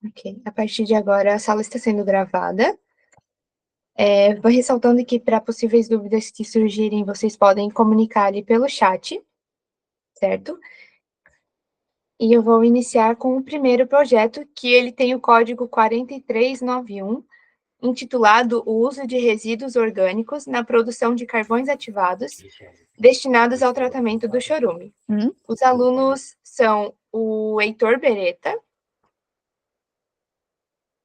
Ok. A partir de agora, a sala está sendo gravada. Vou ressaltando que, para possíveis dúvidas que surgirem, vocês podem comunicar ali pelo chat, certo? E eu vou iniciar com o primeiro projeto, que ele tem o código 4391, intitulado O uso de resíduos orgânicos na produção de carvões ativados destinados ao tratamento do chorume. Os alunos são o Heitor Beretta,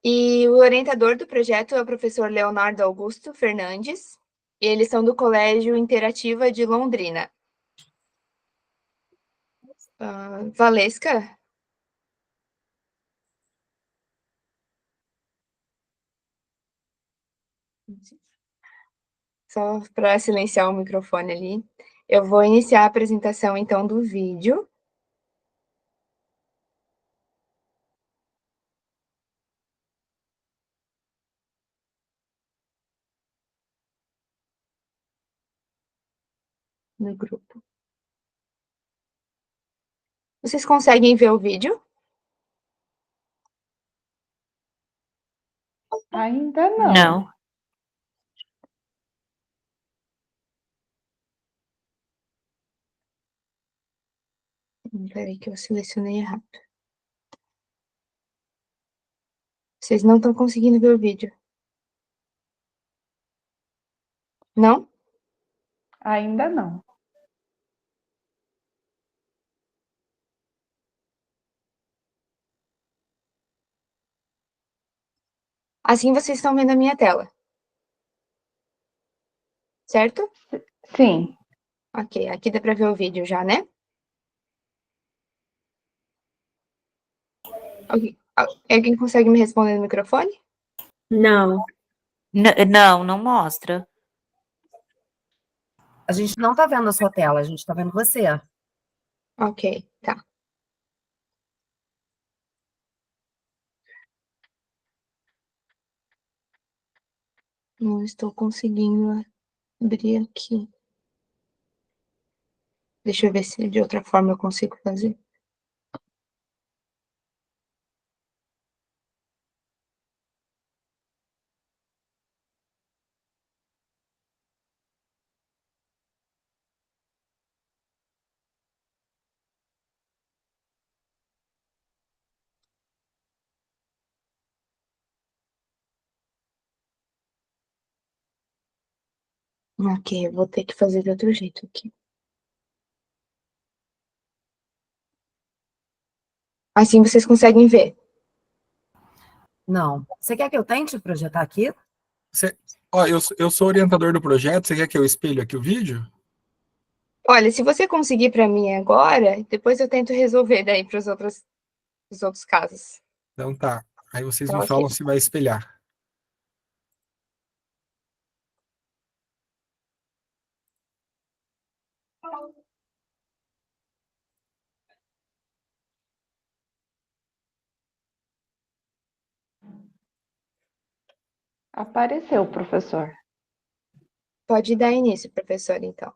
e o orientador do projeto é o professor Leonardo Augusto Fernandes, e eles são do Colégio Interativa de Londrina. Valesca? Só para silenciar o microfone ali. Eu vou iniciar a apresentação, então, do vídeo. No grupo. Vocês conseguem ver o vídeo? Ainda não. Não. Peraí que eu selecionei errado. Vocês não estão conseguindo ver o vídeo? Não? Ainda não. Assim vocês estão vendo a minha tela. Certo? Sim. Ok, aqui dá para ver o vídeo já, né? Alguém consegue me responder no microfone? Não. Não, não mostra. A gente não tá vendo a sua tela, a gente tá vendo você. Ok, tá. Não estou conseguindo abrir aqui. Deixa eu ver se de outra forma eu consigo fazer. Ok, eu vou ter que fazer de outro jeito aqui. Assim vocês conseguem ver. Não. Você quer que eu tente projetar aqui? Eu sou orientador do projeto, você quer que eu espelhe aqui o vídeo? Olha, se você conseguir para mim agora, depois eu tento resolver daí para os outros casos. Então tá. Aí vocês Tá, me ok. falam se vai espelhar. Apareceu, professor. Pode dar início, professor, então.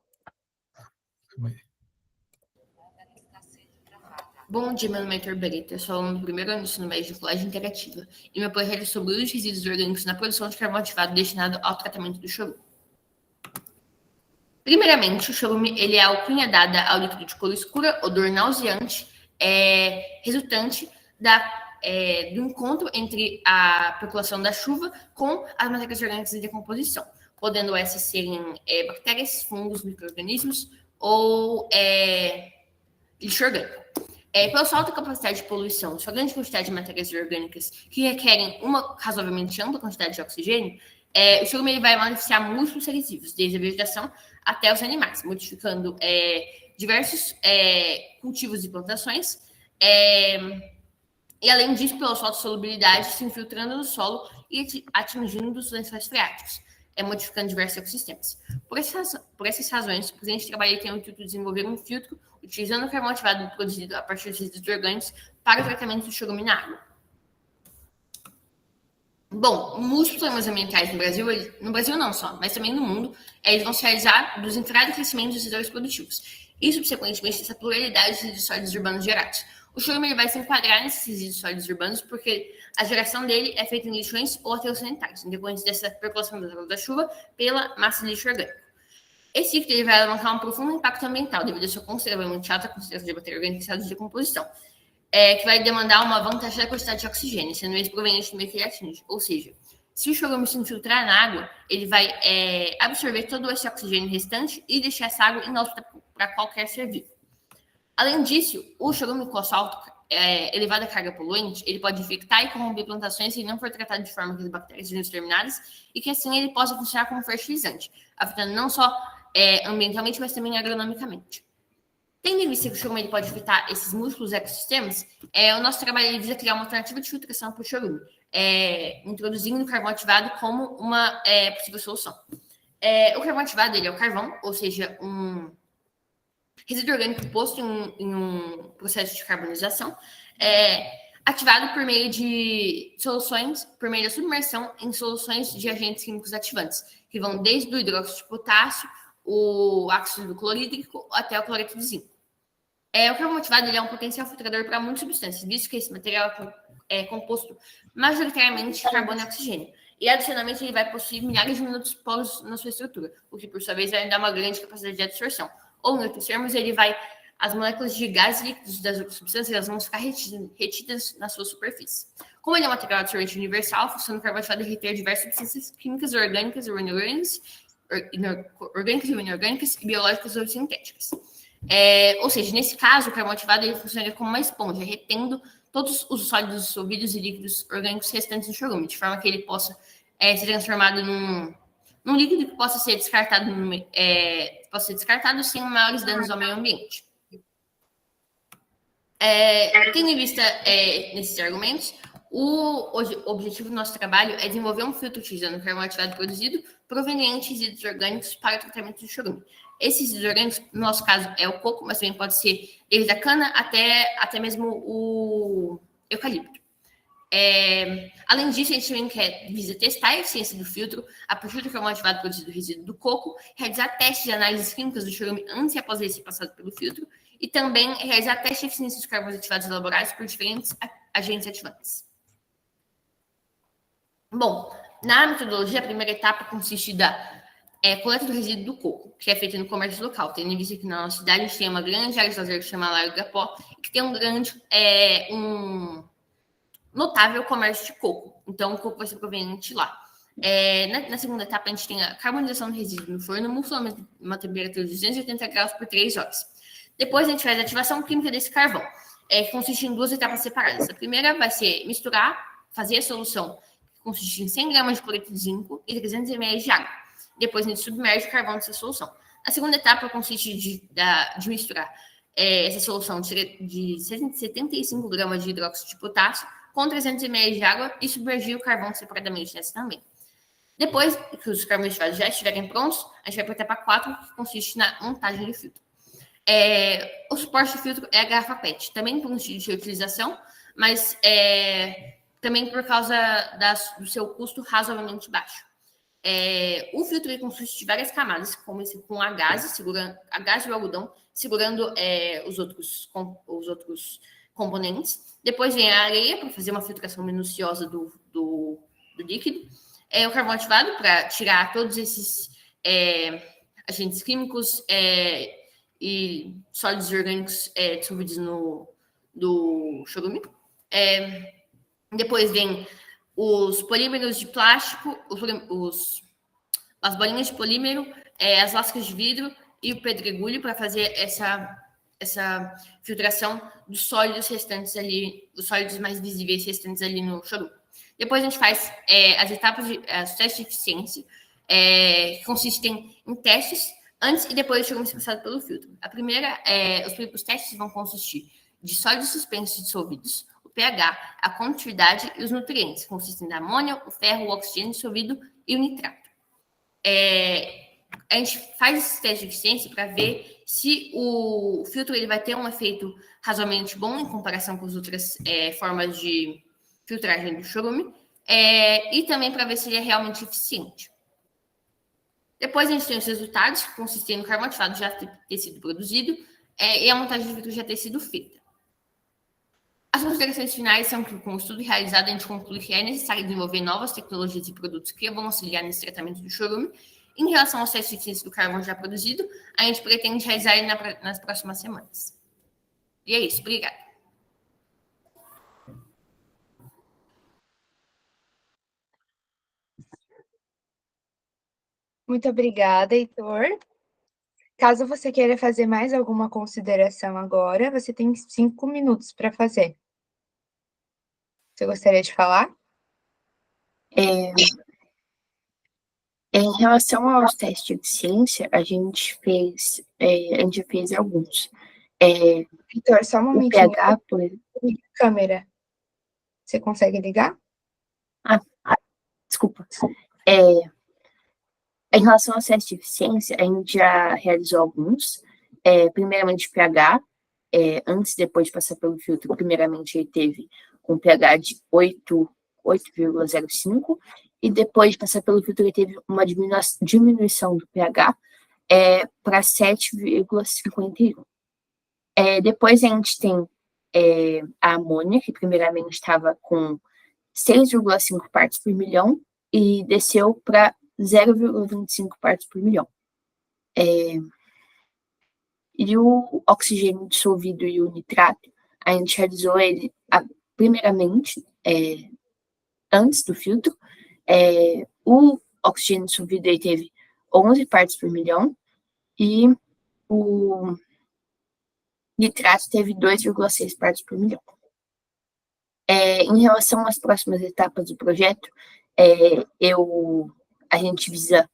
Bom dia, meu nome é Heitor Beretta, eu sou aluno do primeiro ano do ensino médio do Colégio Interativa e meu projeto é sobre o uso de resíduos orgânicos na produção de carvão ativado destinado ao tratamento do chorume. Primeiramente, o chorume ele é a alcunha dada ao líquido de cor escura, odor nauseante, resultante do encontro entre a percolação da chuva com as matérias orgânicas em decomposição, podendo essas serem bactérias, fungos, micro-organismos ou lixo orgânico. Pela sua alta capacidade de poluição, sua grande quantidade de matérias orgânicas que requerem uma razoavelmente ampla quantidade de oxigênio, o chorume vai beneficiar múltiplos seres vivos, desde a vegetação até os animais, modificando diversos cultivos e plantações, e além disso, pela sua solubilidade, se infiltrando no solo e atingindo os lençóis freáticos, modificando diversos ecossistemas. Por essas razões, o presente trabalho tem o intuito de desenvolver um filtro utilizando o carvão ativado produzido a partir de resíduos orgânicos para o tratamento do chorume na água. Bom, múltiplos problemas ambientais no Brasil não só, mas também no mundo, eles vão se realizar dos entradas e crescimento dos setores produtivos e, subsequentemente, essa pluralidade de sólidos urbanos gerados. O chorume ele vai se enquadrar nesses resíduos sólidos urbanos porque a geração dele é feita em lixões ou aterros sanitários, em decorrência dessa percolação das águas da chuva pela massa de lixo orgânico. Esse líquido ele vai alavancar um profundo impacto ambiental devido à sua consideravelmente alta concentração de matéria orgânica em estado de decomposição, que vai demandar uma vantagem da quantidade de oxigênio, sendo esse proveniente do meio que ele atinge. Ou seja, se o chorume se infiltrar na água, ele vai absorver todo esse oxigênio restante e deixar essa água inóspita para qualquer ser vivo. Além disso, o chorume com asfalto, elevada carga poluente, ele pode infectar e corromper plantações se não for tratado de forma que as bactérias sejam exterminadas e que assim ele possa funcionar como fertilizante, afetando não só ambientalmente, mas também agronomicamente. Tendo em vista que o chorume ele pode afetar esses múltiplos ecossistemas, o nosso trabalho ele visa criar uma alternativa de filtração para o chorume, introduzindo o carvão ativado como uma possível solução. O carvão ativado ele é o carvão, ou seja, um resíduo orgânico posto em um processo de carbonização, ativado por meio de soluções, por meio da submersão em soluções de agentes químicos ativantes, que vão desde o hidróxido de potássio, o ácido clorídrico até o cloreto de zinco. O carvão ativado ele é um potencial filtrador para muitas substâncias, visto que esse material é composto majoritariamente de carbono e oxigênio. E, adicionalmente, ele vai possuir milhares de minutos polos na sua estrutura, o que, por sua vez, vai dar uma grande capacidade de absorção. Ou, em outros termos, as moléculas de gases líquidos das outras substâncias elas vão ficar retidas na sua superfície. Como ele é um material absorvente universal, funciona o carvão ativado em reter diversas substâncias químicas, orgânicas ou inorgânicas e biológicas ou sintéticas. Ou seja, nesse caso, o carvão ativado ele funciona como uma esponja, retendo todos os sólidos dissolvidos e líquidos orgânicos restantes do chorume, de forma que ele possa ser transformado num líquido que possa ser descartado, sem maiores danos ao meio ambiente. Tendo em vista nesses argumentos, o objetivo do nosso trabalho é desenvolver um filtro utilizando o carvão ativado produzido proveniente de resíduos orgânicos para o tratamento do chorume. Esses resíduos orgânicos, no nosso caso, é o coco, mas também pode ser desde a cana até mesmo o eucalipto. Além disso, a gente também visa testar a eficiência do filtro a partir do carvão ativado produzido do resíduo do coco, realizar testes de análises químicas do chorume antes e após ele ser passado pelo filtro, e também realizar testes de eficiência dos carvões ativados elaborados por diferentes agentes ativantes. Bom, na metodologia, a primeira etapa consiste da coleta do resíduo do coco, que é feita no comércio local. Tendo em vista que na nossa cidade a gente tem uma grande área de lazer que se chama Largo Gapó, e que tem um notável comércio de coco. Então, o coco vai ser proveniente lá. Na segunda etapa, a gente tem a carbonização do resíduo no forno, a uma temperatura de 280 graus por 3 horas. Depois, a gente faz a ativação química desse carvão, que consiste em 2 etapas separadas. A primeira vai ser fazer a solução, que consiste em 100 gramas de cloreto de zinco e 300 ml de água. Depois, a gente submerge o carvão nessa solução. A segunda etapa consiste de misturar essa solução de 75 gramas de hidróxido de potássio com 300 ml de água e submergir o carvão separadamente nessa também. Depois que os carvões ativados já estiverem prontos, a gente vai para a etapa 4, que consiste na montagem do filtro. O suporte do filtro é a garrafa PET, também por um estilo de utilização, mas também por causa do seu custo razoavelmente baixo. O filtro ele consiste de várias camadas, começa com a gás e o algodão, segurando os outros componentes. Depois vem a areia para fazer uma filtração minuciosa do líquido. O carvão ativado para tirar todos esses agentes químicos e sólidos orgânicos dissolvidos do chorume. Depois vem os polímeros de plástico, as bolinhas de polímero, as lascas de vidro e o pedregulho para fazer essa filtração dos sólidos restantes ali, os sólidos mais visíveis restantes ali no chorume. Depois a gente faz os testes de eficiência, que consistem em testes antes e depois do chorume ser passado pelo filtro. Os testes vão consistir de sólidos suspensos e dissolvidos, o pH, a condutividade e os nutrientes, consistem da amônia, o ferro, o oxigênio dissolvido e o nitrato. A gente faz esses testes de eficiência para ver se o filtro ele vai ter um efeito razoavelmente bom em comparação com as outras formas de filtragem do chorume, e também para ver se ele é realmente eficiente. Depois a gente tem os resultados, que consistem no carvão ativado já ter sido produzido e a montagem do filtro já ter sido feita. As considerações finais são que, com o estudo realizado, a gente conclui que é necessário desenvolver novas tecnologias e produtos que vão auxiliar nesse tratamento do chorume. Em relação ao teste de eficiência do carvão já produzido, a gente pretende realizar ele nas próximas semanas. E é isso, obrigada. Muito obrigada, Heitor. Caso você queira fazer mais alguma consideração agora, você tem 5 minutos para fazer. Você gostaria de falar? Em relação aos testes de eficiência, a gente fez alguns. Heitor, só um O momentinho. pH, por exemplo. Câmera. Você consegue ligar? Desculpa. Em relação aos testes de eficiência, a gente já realizou alguns. Primeiramente, pH, antes e depois de passar pelo filtro, primeiramente ele teve um pH de 8,05, e depois de passar pelo filtro ele teve uma diminuição do pH para 7,51. Depois a gente tem a amônia, que primeiramente estava com 6,5 partes por milhão e desceu para 0,25 partes por milhão. E o oxigênio dissolvido e o nitrato, a gente realizou ele primeiramente antes do filtro. O oxigênio dissolvido ele teve 11 partes por milhão e o nitrato teve 2,6 partes por milhão. Em relação às próximas etapas do projeto, a gente visa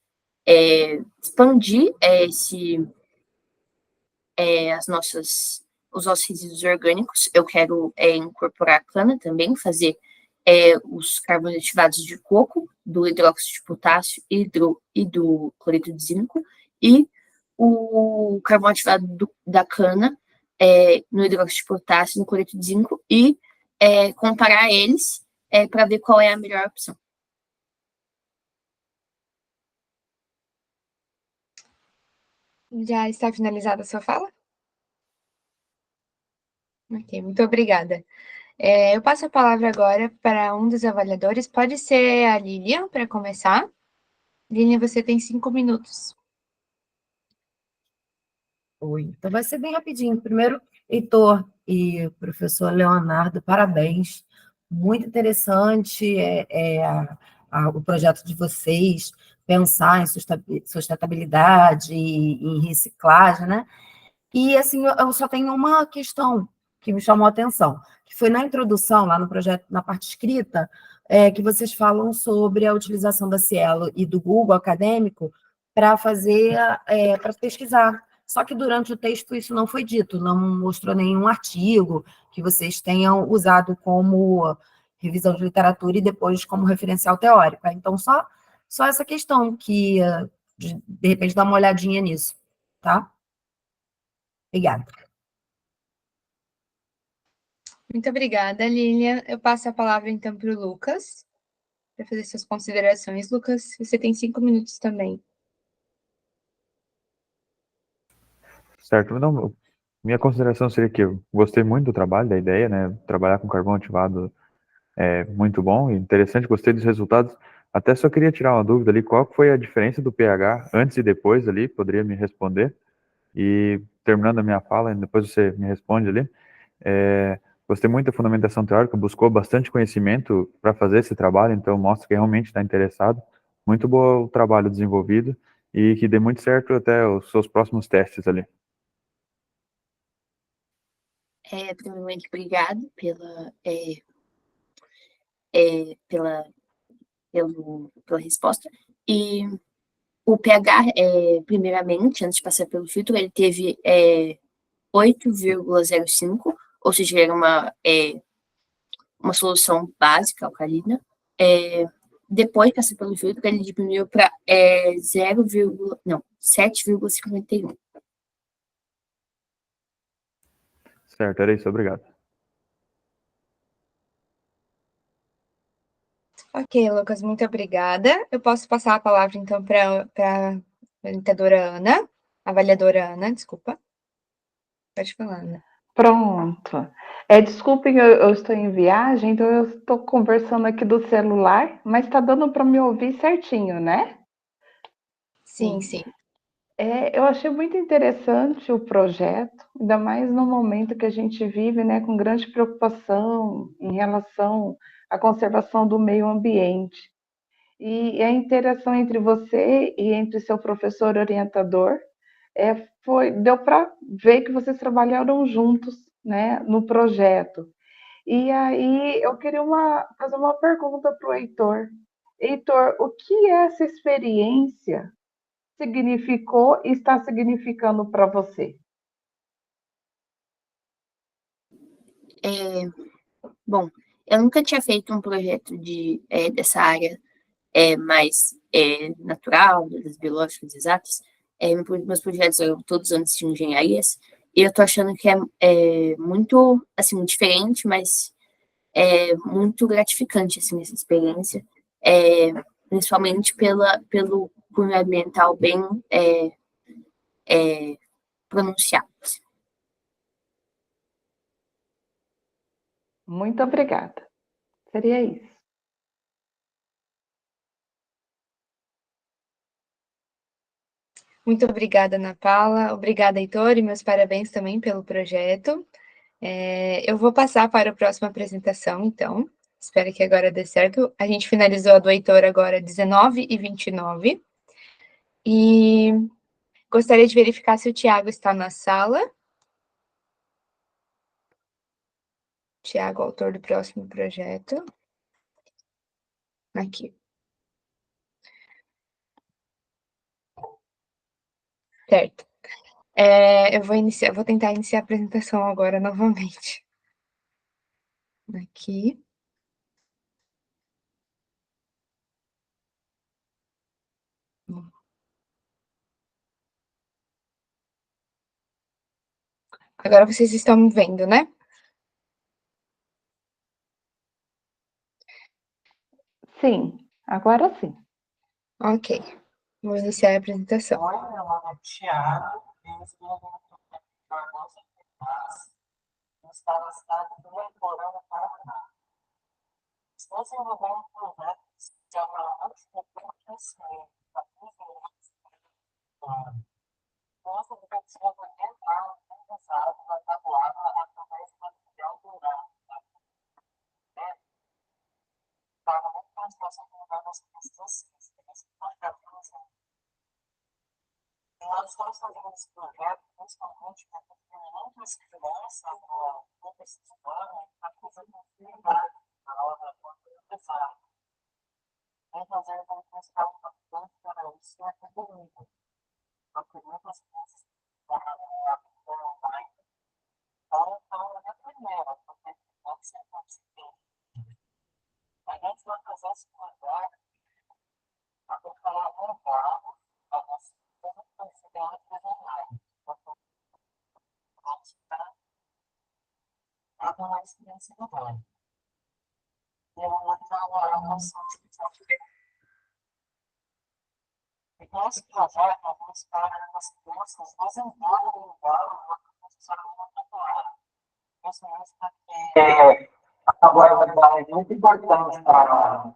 expandir os nossos resíduos orgânicos. Eu quero incorporar a cana também, fazer os carbonos ativados de coco, do hidróxido de potássio e do cloreto de zinco, e o carbono ativado da cana no hidróxido de potássio e no cloreto de zinco, e comparar eles para ver qual é a melhor opção. Já está finalizada a sua fala? Ok, muito obrigada. Eu passo a palavra agora para um dos avaliadores. Pode ser a Lilian, para começar. Lilian, você tem 5 minutos. Oi, então vai ser bem rapidinho. Primeiro, Heitor e professor Leonardo, parabéns. Muito interessante o projeto de vocês, pensar em sustentabilidade e em reciclagem, né? E, assim, eu só tenho uma questão que me chamou a atenção, que foi na introdução, lá no projeto, na parte escrita, que vocês falam sobre a utilização da Cielo e do Google Acadêmico para pesquisar. Só que durante o texto isso não foi dito, não mostrou nenhum artigo que vocês tenham usado como revisão de literatura e depois como referencial teórico. Então, só essa questão que, de repente, dá uma olhadinha nisso, tá? Obrigada. Muito obrigada, Lilian. Eu passo a palavra, então, para o Lucas, para fazer suas considerações. Lucas, você tem 5 minutos também. Certo. Não, minha consideração seria que eu gostei muito do trabalho, da ideia, né? Trabalhar com carvão ativado é muito bom e interessante, gostei dos resultados. Até só queria tirar uma dúvida ali, qual foi a diferença do pH antes e depois ali? Poderia me responder? E terminando a minha fala, depois você me responde ali. Gostei muito da fundamentação teórica, buscou bastante conhecimento para fazer esse trabalho, então mostra que realmente está interessado. Muito bom o trabalho desenvolvido e que dê muito certo até os seus próximos testes ali. Primeiramente, obrigado pela resposta. E o pH, primeiramente, antes de passar pelo filtro, ele teve 8,05, ou seja, era uma solução básica alcalina. Depois de passar pelo filtro, ele diminuiu para 7,51. Certo, era isso, obrigado. Ok, Lucas, muito obrigada. Eu posso passar a palavra, então, para a avaliadora Ana, desculpa. Pode falar, Ana. Pronto. Desculpem, eu estou em viagem, então eu estou conversando aqui do celular, mas está dando para me ouvir certinho, né? Sim, sim. Eu achei muito interessante o projeto, ainda mais no momento que a gente vive, né, com grande preocupação em relação à conservação do meio ambiente. E a interação entre você e entre seu professor orientador deu para ver que vocês trabalharam juntos, né, no projeto. E aí eu queria fazer uma pergunta para o Heitor. Heitor, o que essa experiência significou e está significando para você? Bom, eu nunca tinha feito um projeto dessa área mais natural, das biológicas exatas. Meus projetos eram todos antes de engenharias, e eu tô achando que é muito, assim, diferente, mas muito gratificante, assim, essa experiência, principalmente pelo cunho ambiental bem pronunciado. Muito obrigada. Seria isso. Muito obrigada, Ana Paula. Obrigada, Heitor, e meus parabéns também pelo projeto. Eu vou passar para a próxima apresentação, então. Espero que agora dê certo. A gente finalizou a do Heitor agora 19h29. E gostaria de verificar se o Tiago está na sala. Tiago, autor do próximo projeto. Aqui. Certo. Vou tentar iniciar a apresentação agora novamente. Aqui. Agora vocês estão me vendo, né? Sim, agora sim. Ok. Vou iniciar a apresentação. Oi, meu nome é Thiago, eu estou no Barbosa de Paz, está na cidade de Leitorama, Paraná. Estou desenvolvendo um projeto que se chama Antidepressão, da fisiologia. Nosso objetivo é entrar no aprendizado da tabuada através do material rural. Para muito mais fácil de das pessoas físicas, nós estamos fazendo esse projeto principalmente porque muitas crianças não precisam estar fazendo atividade na hora de pesar. Vamos fazer como principal fator para isso é a comida. Porque muitas crianças para online estão na primeira, porque pode ser conseguir. A gente vai fazer esse projeto para falar mudado a nossa consideração online. Para a experiência do banho. Eu vou dar agora a noção de nosso projeto, alguns para as crianças, nós entramos no lugar, uma professora muito popular. Isso mostra que a guarda é muito importante para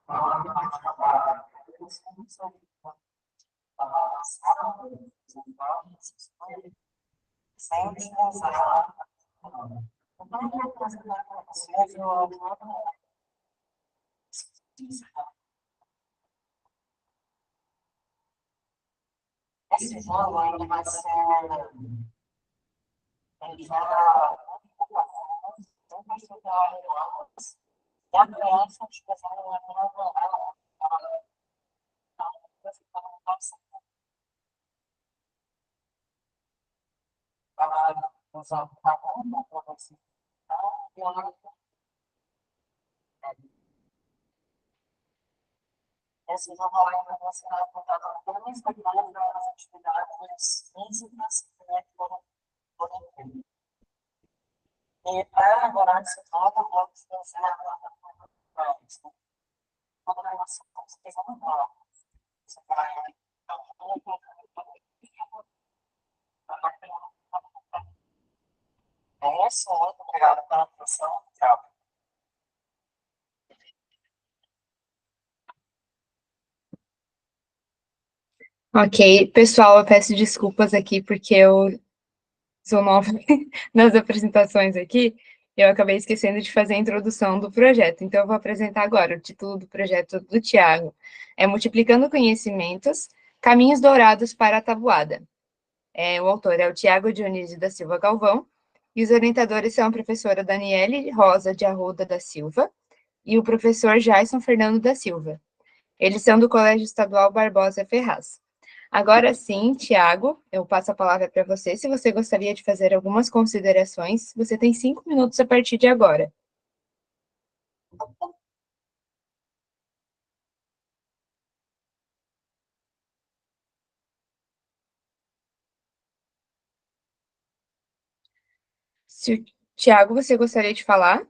a matemática, sempre usar. Então, eu vou apresentar para vocês esse jogo ainda vai ser já não vai ser e a criança utilizando uma nova para usar o carbono para você esse jogo ainda vai ser apontado apenas depois das atividades físicas que foram feitas. E para elaborar esse jogo, vamos fazer a plataforma de programação visual. Você vai É isso, muito obrigado pela atenção. Tchau. Ok, pessoal, eu peço desculpas aqui porque eu sou nova nas apresentações aqui. Eu acabei esquecendo de fazer a introdução do projeto, então eu vou apresentar agora o título do projeto do Tiago. É Multiplicando Conhecimentos, Caminhos Dourados para a Tabuada. O autor é o Tiago Dionísio da Silva Galvão, e os orientadores são a professora Daniele Rosa de Arruda da Silva e o professor Jason Fernando da Silva. Eles são do Colégio Estadual Barbosa Ferraz. Agora sim, Tiago, eu passo a palavra para você. Se você gostaria de fazer algumas considerações, você tem 5 minutos a partir de agora. Tiago, você gostaria de falar?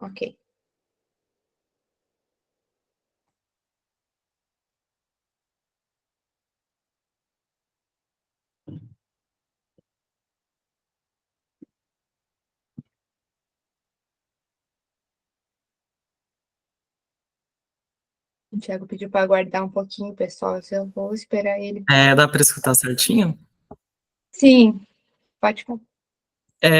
Ok. O Tiago pediu para aguardar um pouquinho, pessoal. Eu vou esperar ele. Dá para escutar certinho? Sim, pode falar.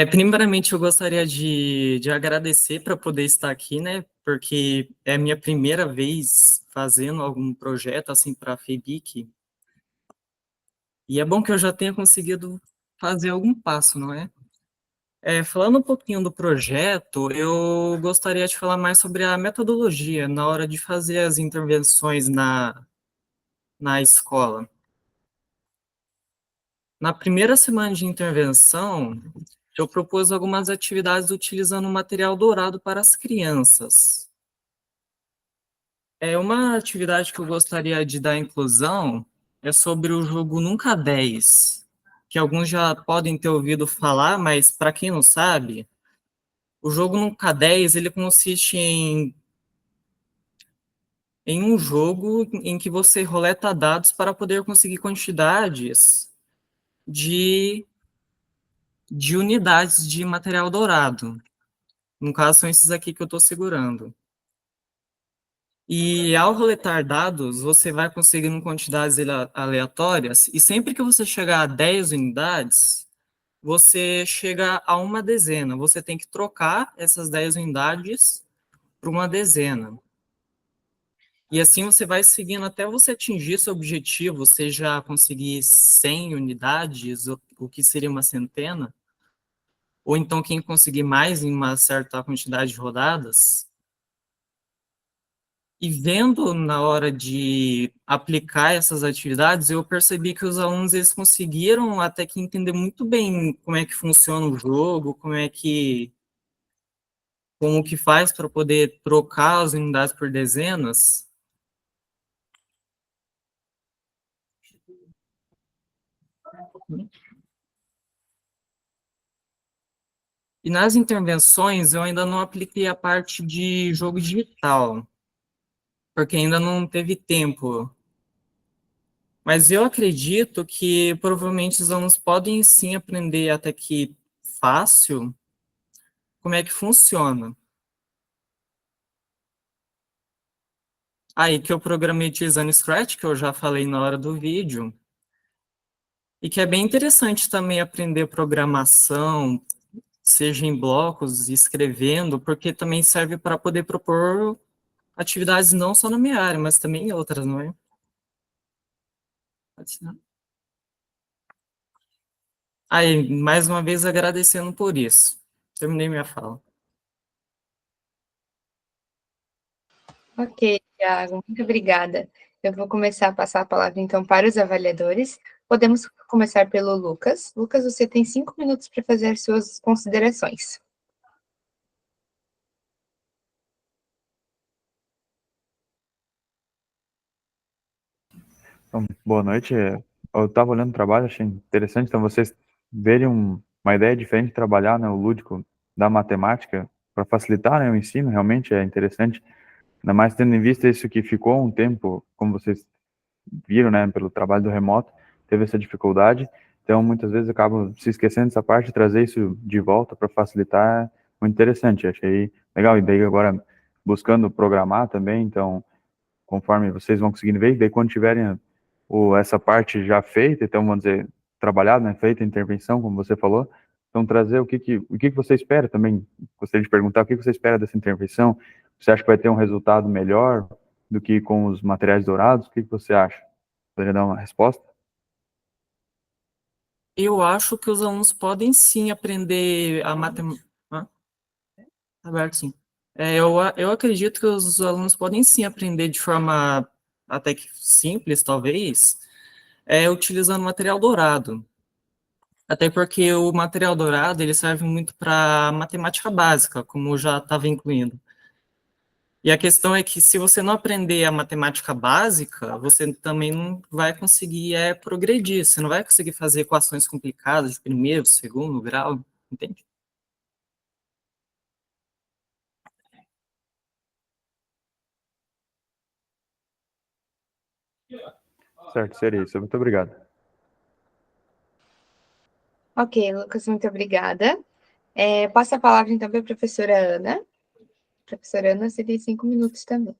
Primeiramente, eu gostaria de agradecer para poder estar aqui, né? Porque é a minha primeira vez fazendo algum projeto assim para a FEBIC. E é bom que eu já tenha conseguido fazer algum passo, não é? Falando um pouquinho do projeto, eu gostaria de falar mais sobre a metodologia na hora de fazer as intervenções na escola. Na primeira semana de intervenção, eu propus algumas atividades utilizando o material dourado para as crianças. Uma atividade que eu gostaria de dar inclusão é sobre o jogo Nunca 10, que alguns já podem ter ouvido falar, mas para quem não sabe, o jogo Nunca 10 ele consiste em um jogo em que você roleta dados para poder conseguir quantidades de unidades de material dourado. No caso, são esses aqui que eu estou segurando. E ao roletar dados, você vai conseguindo quantidades aleatórias, e sempre que você chegar a 10 unidades, você chega a uma dezena. Você tem que trocar essas 10 unidades para uma dezena. E assim você vai seguindo até você atingir seu objetivo, seja conseguir 100 unidades, o que seria uma centena, ou então quem conseguir mais em uma certa quantidade de rodadas. E vendo na hora de aplicar essas atividades, eu percebi que os alunos eles conseguiram até que entender muito bem como é que funciona o jogo, como que faz para poder trocar as unidades por dezenas. E nas intervenções eu ainda não apliquei a parte de jogo digital, porque ainda não teve tempo. Mas eu acredito que provavelmente os alunos podem sim aprender até que fácil como é que funciona. Aí que eu programei utilizando Scratch, que eu já falei na hora do vídeo, e que é bem interessante também aprender programação, seja em blocos, escrevendo, porque também serve para poder propor atividades não só na minha área, mas também em outras, não é? Pode ser. Aí, mais uma vez, agradecendo por isso. Terminei minha fala. Ok, Thiago, muito obrigada. Eu vou começar a passar a palavra, então, para os avaliadores. Podemos começar pelo Lucas. Lucas, você tem 5 minutos para fazer suas considerações. Então, boa noite. Eu estava olhando o trabalho, achei interessante. Então, vocês verem uma ideia diferente de trabalhar, né, o lúdico da matemática para facilitar, né, o ensino, realmente é interessante. Ainda mais tendo em vista isso que ficou um tempo, como vocês viram, né, pelo trabalho do remoto, teve essa dificuldade. Então, muitas vezes acabo se esquecendo dessa parte, trazer isso de volta para facilitar, é muito interessante. Achei legal. E daí agora buscando programar também, então, conforme vocês vão conseguindo ver, daí quando tiverem essa parte já feita, então, vamos dizer, trabalhada, né, feita a intervenção, como você falou, então trazer o que você espera também. Gostaria de perguntar o que você espera dessa intervenção. Você acha que vai ter um resultado melhor do que com os materiais dourados? O que você acha? Poderia dar uma resposta? Eu acho que os alunos podem sim aprender a matemática. Aberto, sim. Eu acredito que os alunos podem sim aprender de forma até que simples, talvez, utilizando material dourado. Até porque o material dourado ele serve muito para matemática básica, como eu já estava incluindo. E a questão é que se você não aprender a matemática básica, você também não vai conseguir progredir. Você não vai conseguir fazer equações complicadas de primeiro, segundo grau, entende? Certo, seria isso. Muito obrigado. Ok, Lucas, muito obrigada. Passo a palavra, então, para a professora Ana. Professora Ana, você tem 5 minutos também.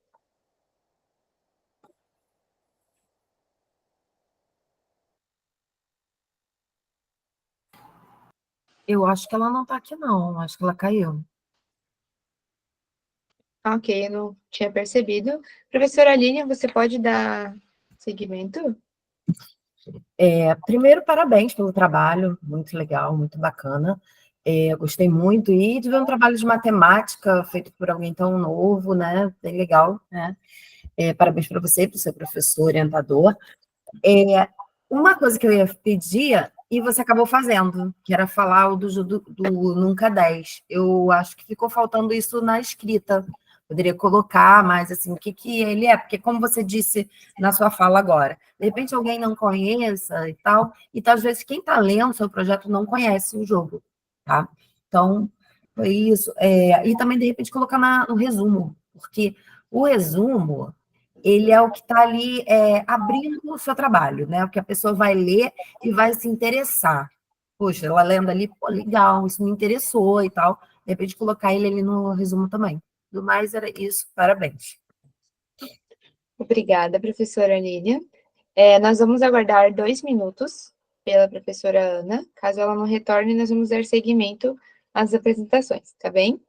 Eu acho que ela não está aqui, não. Acho que ela caiu. Ok, eu não tinha percebido. Professora Aline, você pode dar seguimento? Primeiro, parabéns pelo trabalho, muito legal, muito bacana. Gostei muito, e de ver um trabalho de matemática feito por alguém tão novo, né? Bem legal, né? Parabéns para você, para o seu professor, orientador. Uma coisa que eu ia pedir, e você acabou fazendo, que era falar do Nunca 10. Eu acho que ficou faltando isso na escrita. Poderia colocar mais assim, o que ele é, porque como você disse na sua fala agora, de repente alguém não conheça e tal, às vezes quem está lendo o seu projeto não conhece o jogo, tá? Então, foi isso. E também, de repente, colocar no resumo, porque o resumo, ele é o que está ali abrindo o seu trabalho, né? O que a pessoa vai ler e vai se interessar. Poxa, ela lendo ali, pô, legal, isso me interessou e tal. De repente, colocar ele ali no resumo também. Do mais, era isso. Parabéns. Obrigada, professora Lília. Nós vamos aguardar 2 minutos pela professora Ana. Caso ela não retorne, nós vamos dar seguimento às apresentações, tá bem?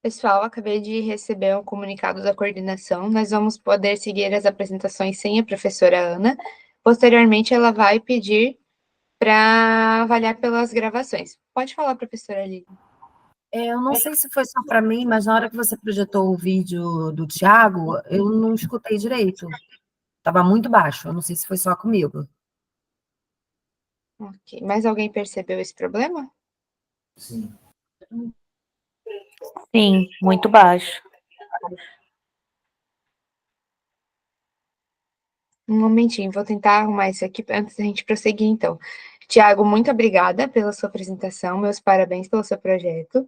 Pessoal, acabei de receber um comunicado da coordenação. Nós vamos poder seguir as apresentações sem a professora Ana. Posteriormente, ela vai pedir para avaliar pelas gravações. Pode falar, professora Lívia. Eu não sei se foi só para mim, mas na hora que você projetou o vídeo do Thiago, eu não escutei direito. Estava muito baixo. Eu não sei se foi só comigo. Ok. Mais alguém percebeu esse problema? Sim, muito baixo. Um momentinho, vou tentar arrumar isso aqui antes da gente prosseguir, então. Tiago, muito obrigada pela sua apresentação, meus parabéns pelo seu projeto.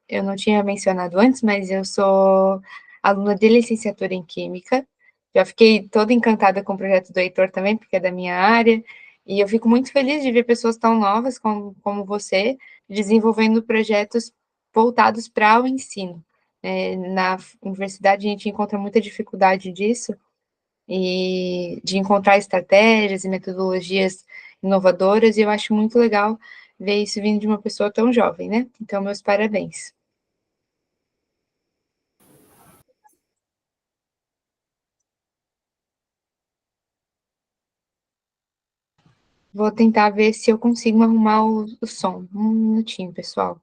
Eu não tinha mencionado antes, mas eu sou aluna de licenciatura em Química. Já fiquei toda encantada com o projeto do Heitor também, porque é da minha área, e eu fico muito feliz de ver pessoas tão novas como você desenvolvendo projetos voltados para o ensino. Na universidade a gente encontra muita dificuldade disso, e de encontrar estratégias e metodologias inovadoras, e eu acho muito legal ver isso vindo de uma pessoa tão jovem, né? Então, meus parabéns. Vou tentar ver se eu consigo arrumar o som. Um minutinho, pessoal.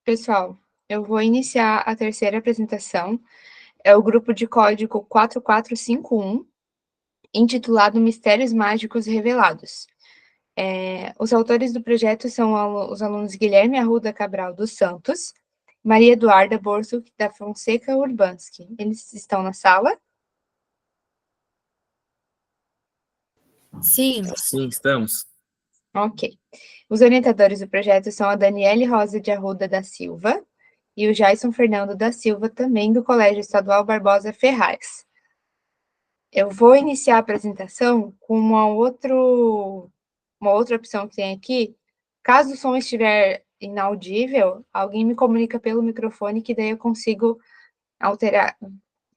Pessoal, eu vou iniciar a terceira apresentação. É o grupo de código 4451, intitulado Mistérios Mágicos Revelados. Os autores do projeto são os alunos Guilherme Arruda Cabral dos Santos, Maria Eduarda Borso da Fonseca Urbanski. Eles estão na sala? Sim, Sim, estamos. Ok. Os orientadores do projeto são a Daniele Rosa de Arruda da Silva e o Jason Fernando da Silva, também do Colégio Estadual Barbosa Ferraz. Eu vou iniciar a apresentação com uma outra opção que tem aqui. Caso o som estiver inaudível, alguém me comunica pelo microfone, que daí eu consigo alterar,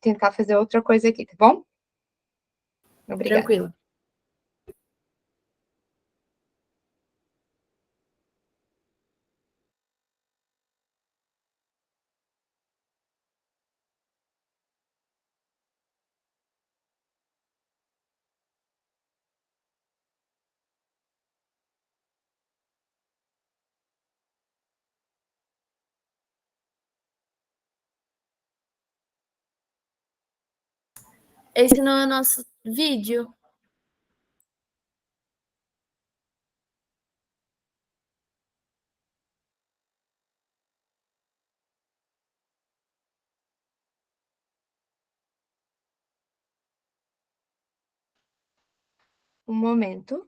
tentar fazer outra coisa aqui, tá bom? Obrigada. tranquilo. Esse não é o nosso vídeo. Um momento.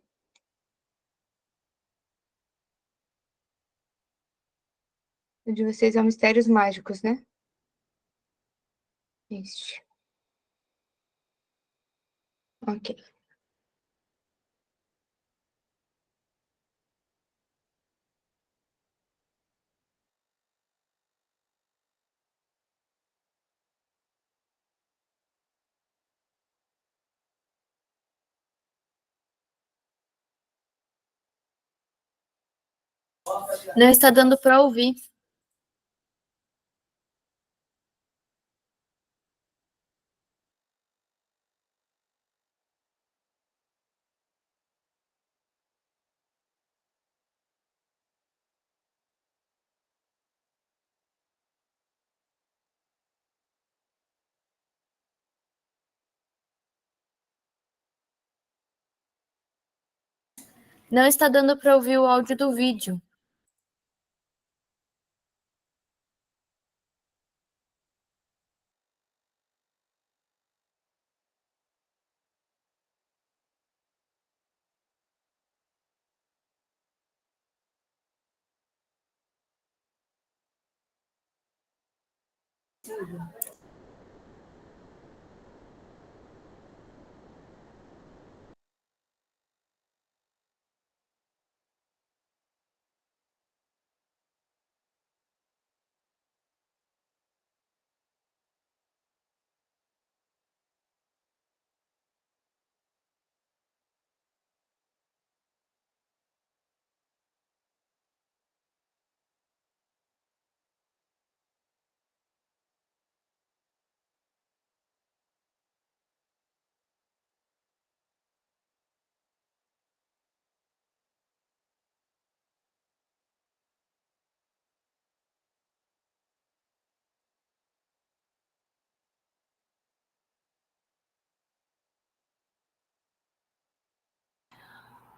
O de vocês é Mistérios Mágicos, né? Isso. Ok. Não está dando para ouvir. Não está dando para ouvir o áudio do vídeo.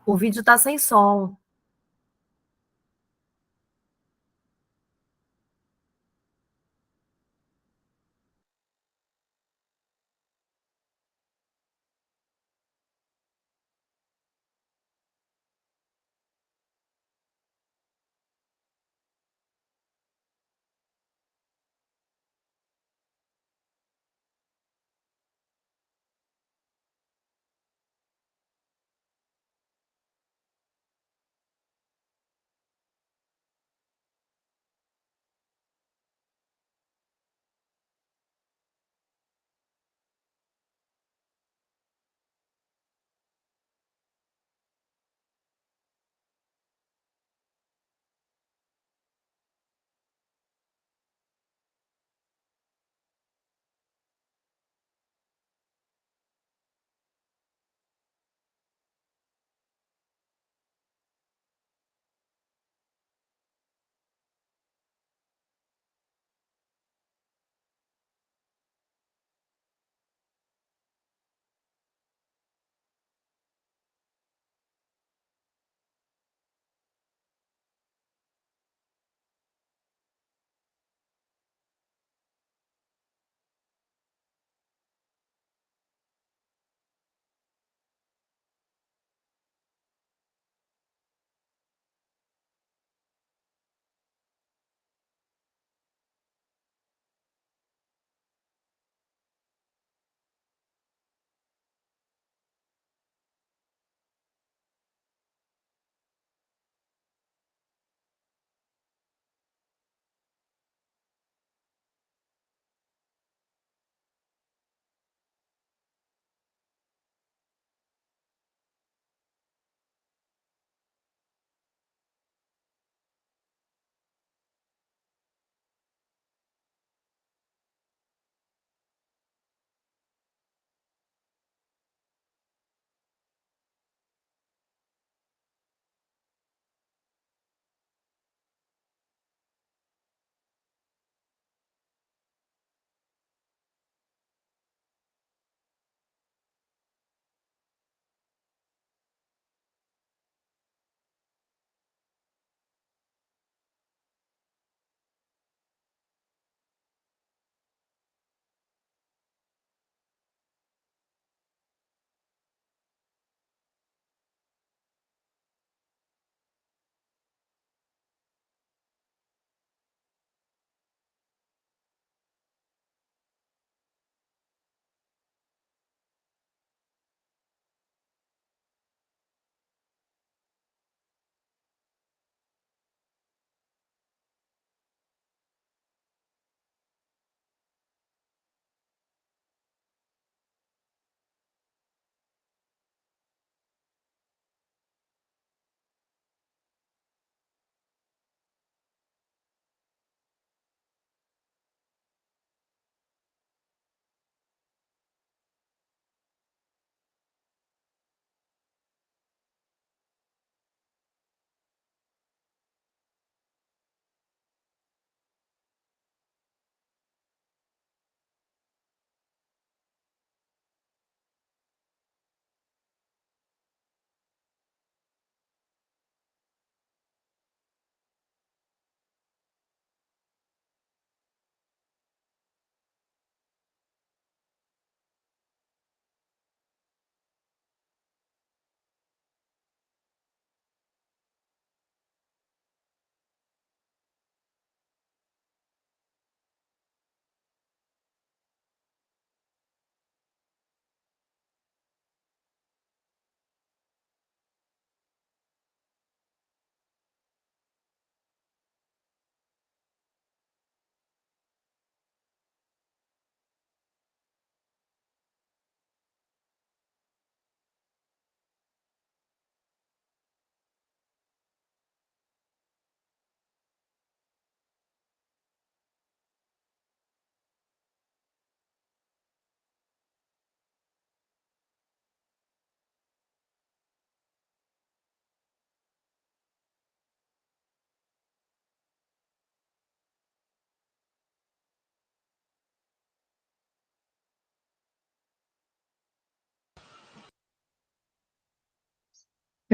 O vídeo está sem som.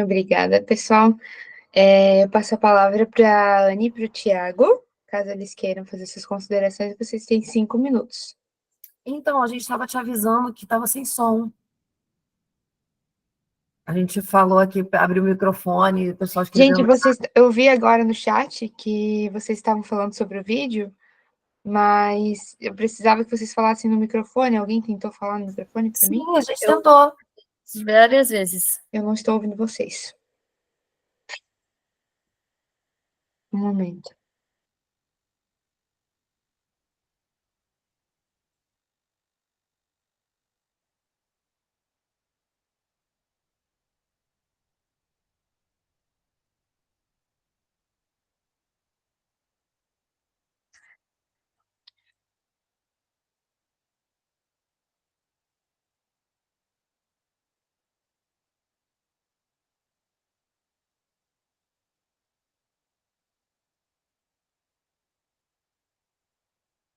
Obrigada, pessoal. Eu passo a palavra para a Anne e para o Tiago. Caso eles queiram fazer suas considerações, vocês têm 5 minutos. Então, a gente estava te avisando que estava sem som. A gente falou aqui, abriu o microfone, o pessoal Gente, escrevendo. eu vi agora no chat que vocês estavam falando sobre o vídeo, mas eu precisava que vocês falassem no microfone. Alguém tentou falar no microfone para mim? Sim, a gente tentou. Várias vezes. Eu não estou ouvindo vocês. Um momento.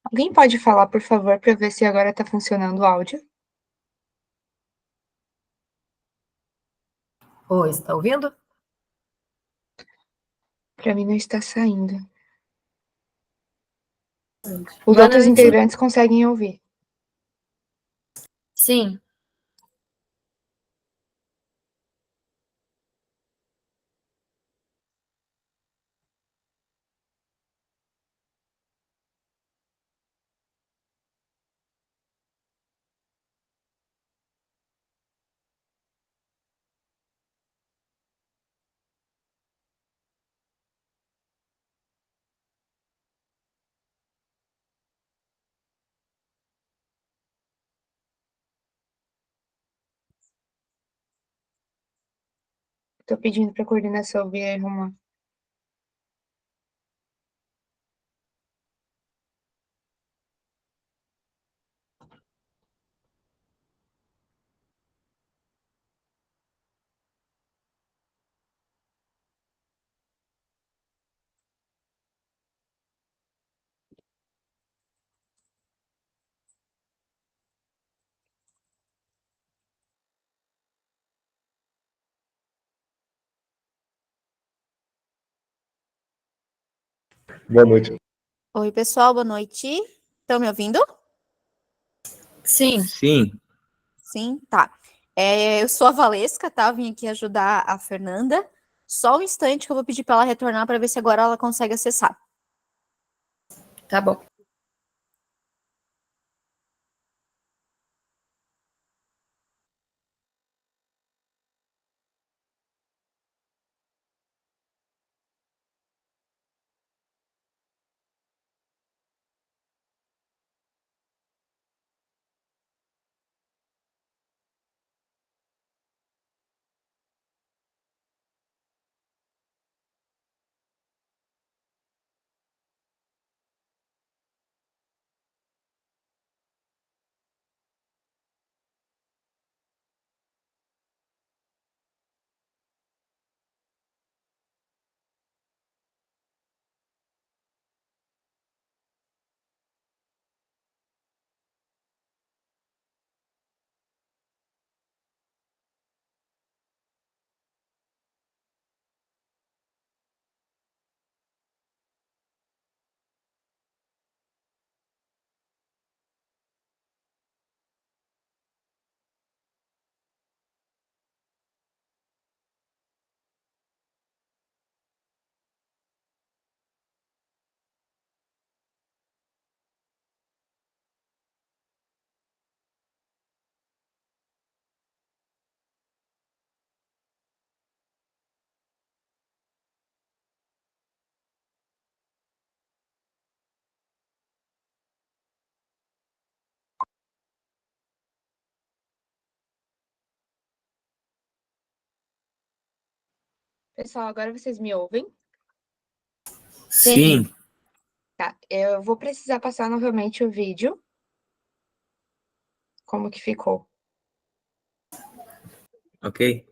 Alguém pode falar, por favor, para ver se agora está funcionando o áudio? Oi, você está ouvindo? Para mim não está saindo. Os Boa outros noite. integrantes conseguem ouvir. Sim. Estou pedindo para a coordenação vir arrumar. Boa noite. Oi, pessoal, boa noite. Estão me ouvindo? Sim. Sim. Sim, tá. Eu sou a Valesca, tá? Vim aqui ajudar a Fernanda. Só um instante que eu vou pedir para ela retornar para ver se agora ela consegue acessar. Tá bom. Pessoal, agora vocês me ouvem? Sim. Tá, eu vou precisar passar novamente o vídeo. Como que ficou? Ok.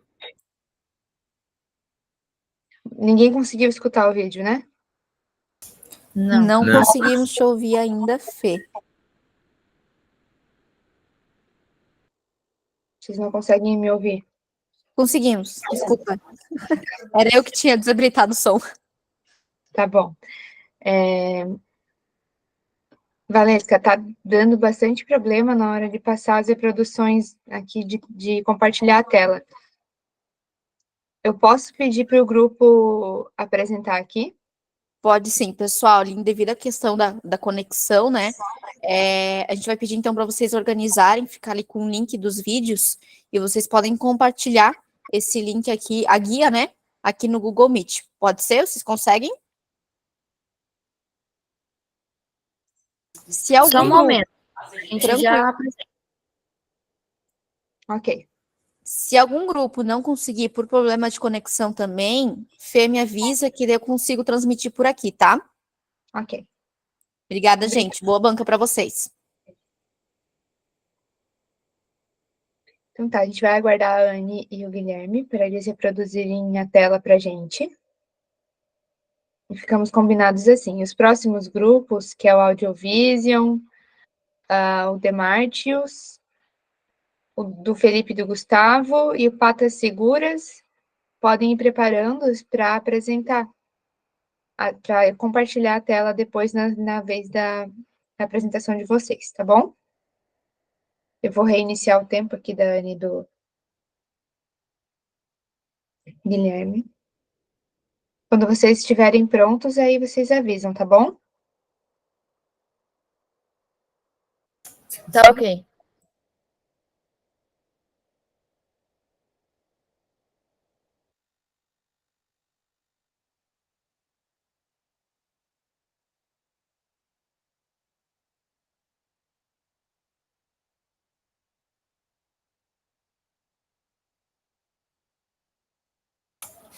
Ninguém conseguiu escutar o vídeo, né? Não Não. conseguimos te ouvir ainda, Fê. Vocês não conseguem me ouvir? Conseguimos, desculpa. Era eu que tinha desabilitado o som. Tá bom. Valesca, tá dando bastante problema na hora de passar as reproduções aqui de compartilhar a tela. Eu posso pedir para o grupo apresentar aqui? Pode sim, pessoal, devido à questão da conexão, né? A gente vai pedir então para vocês organizarem, ficar ali com o link dos vídeos, e vocês podem compartilhar esse link aqui, a guia, né? Aqui no Google Meet. Pode ser? Vocês conseguem? Se algum Só um grupo- momento. A gente Tranquilo. já... Ok. Se algum grupo não conseguir por problema de conexão também, Fê me avisa que daí eu consigo transmitir por aqui, tá? Ok. Obrigada, gente. Boa banca para vocês. Então tá, a gente vai aguardar a Anne e o Guilherme para eles reproduzirem a tela para a gente. E ficamos combinados assim. Os próximos grupos, que é o Audiovision, o Demartius, o do Felipe e do Gustavo e o Patas Seguras, podem ir preparando para apresentar, para compartilhar a tela depois na vez da apresentação de vocês, tá bom? Eu vou reiniciar o tempo aqui da Anne e do Guilherme. Quando vocês estiverem prontos, aí vocês avisam, tá bom? Tá ok.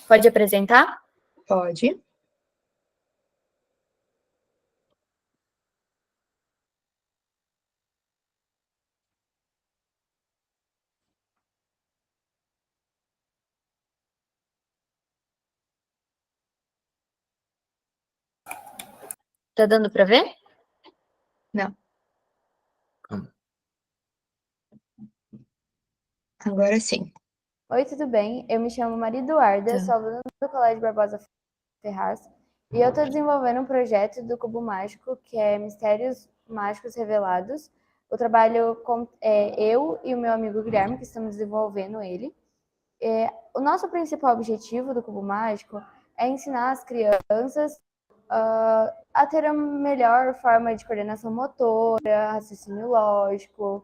Pode apresentar? Pode. Tá dando para ver? Não. Agora sim. Oi, tudo bem? Eu me chamo Maria Eduarda, sou aluna do Colégio Barbosa Ferraz, e eu estou desenvolvendo um projeto do Cubo Mágico, que é Mistérios Mágicos Revelados. O trabalho eu e o meu amigo Guilherme, que estamos desenvolvendo ele. O nosso principal objetivo do Cubo Mágico é ensinar as crianças a ter uma melhor forma de coordenação motora, raciocínio lógico,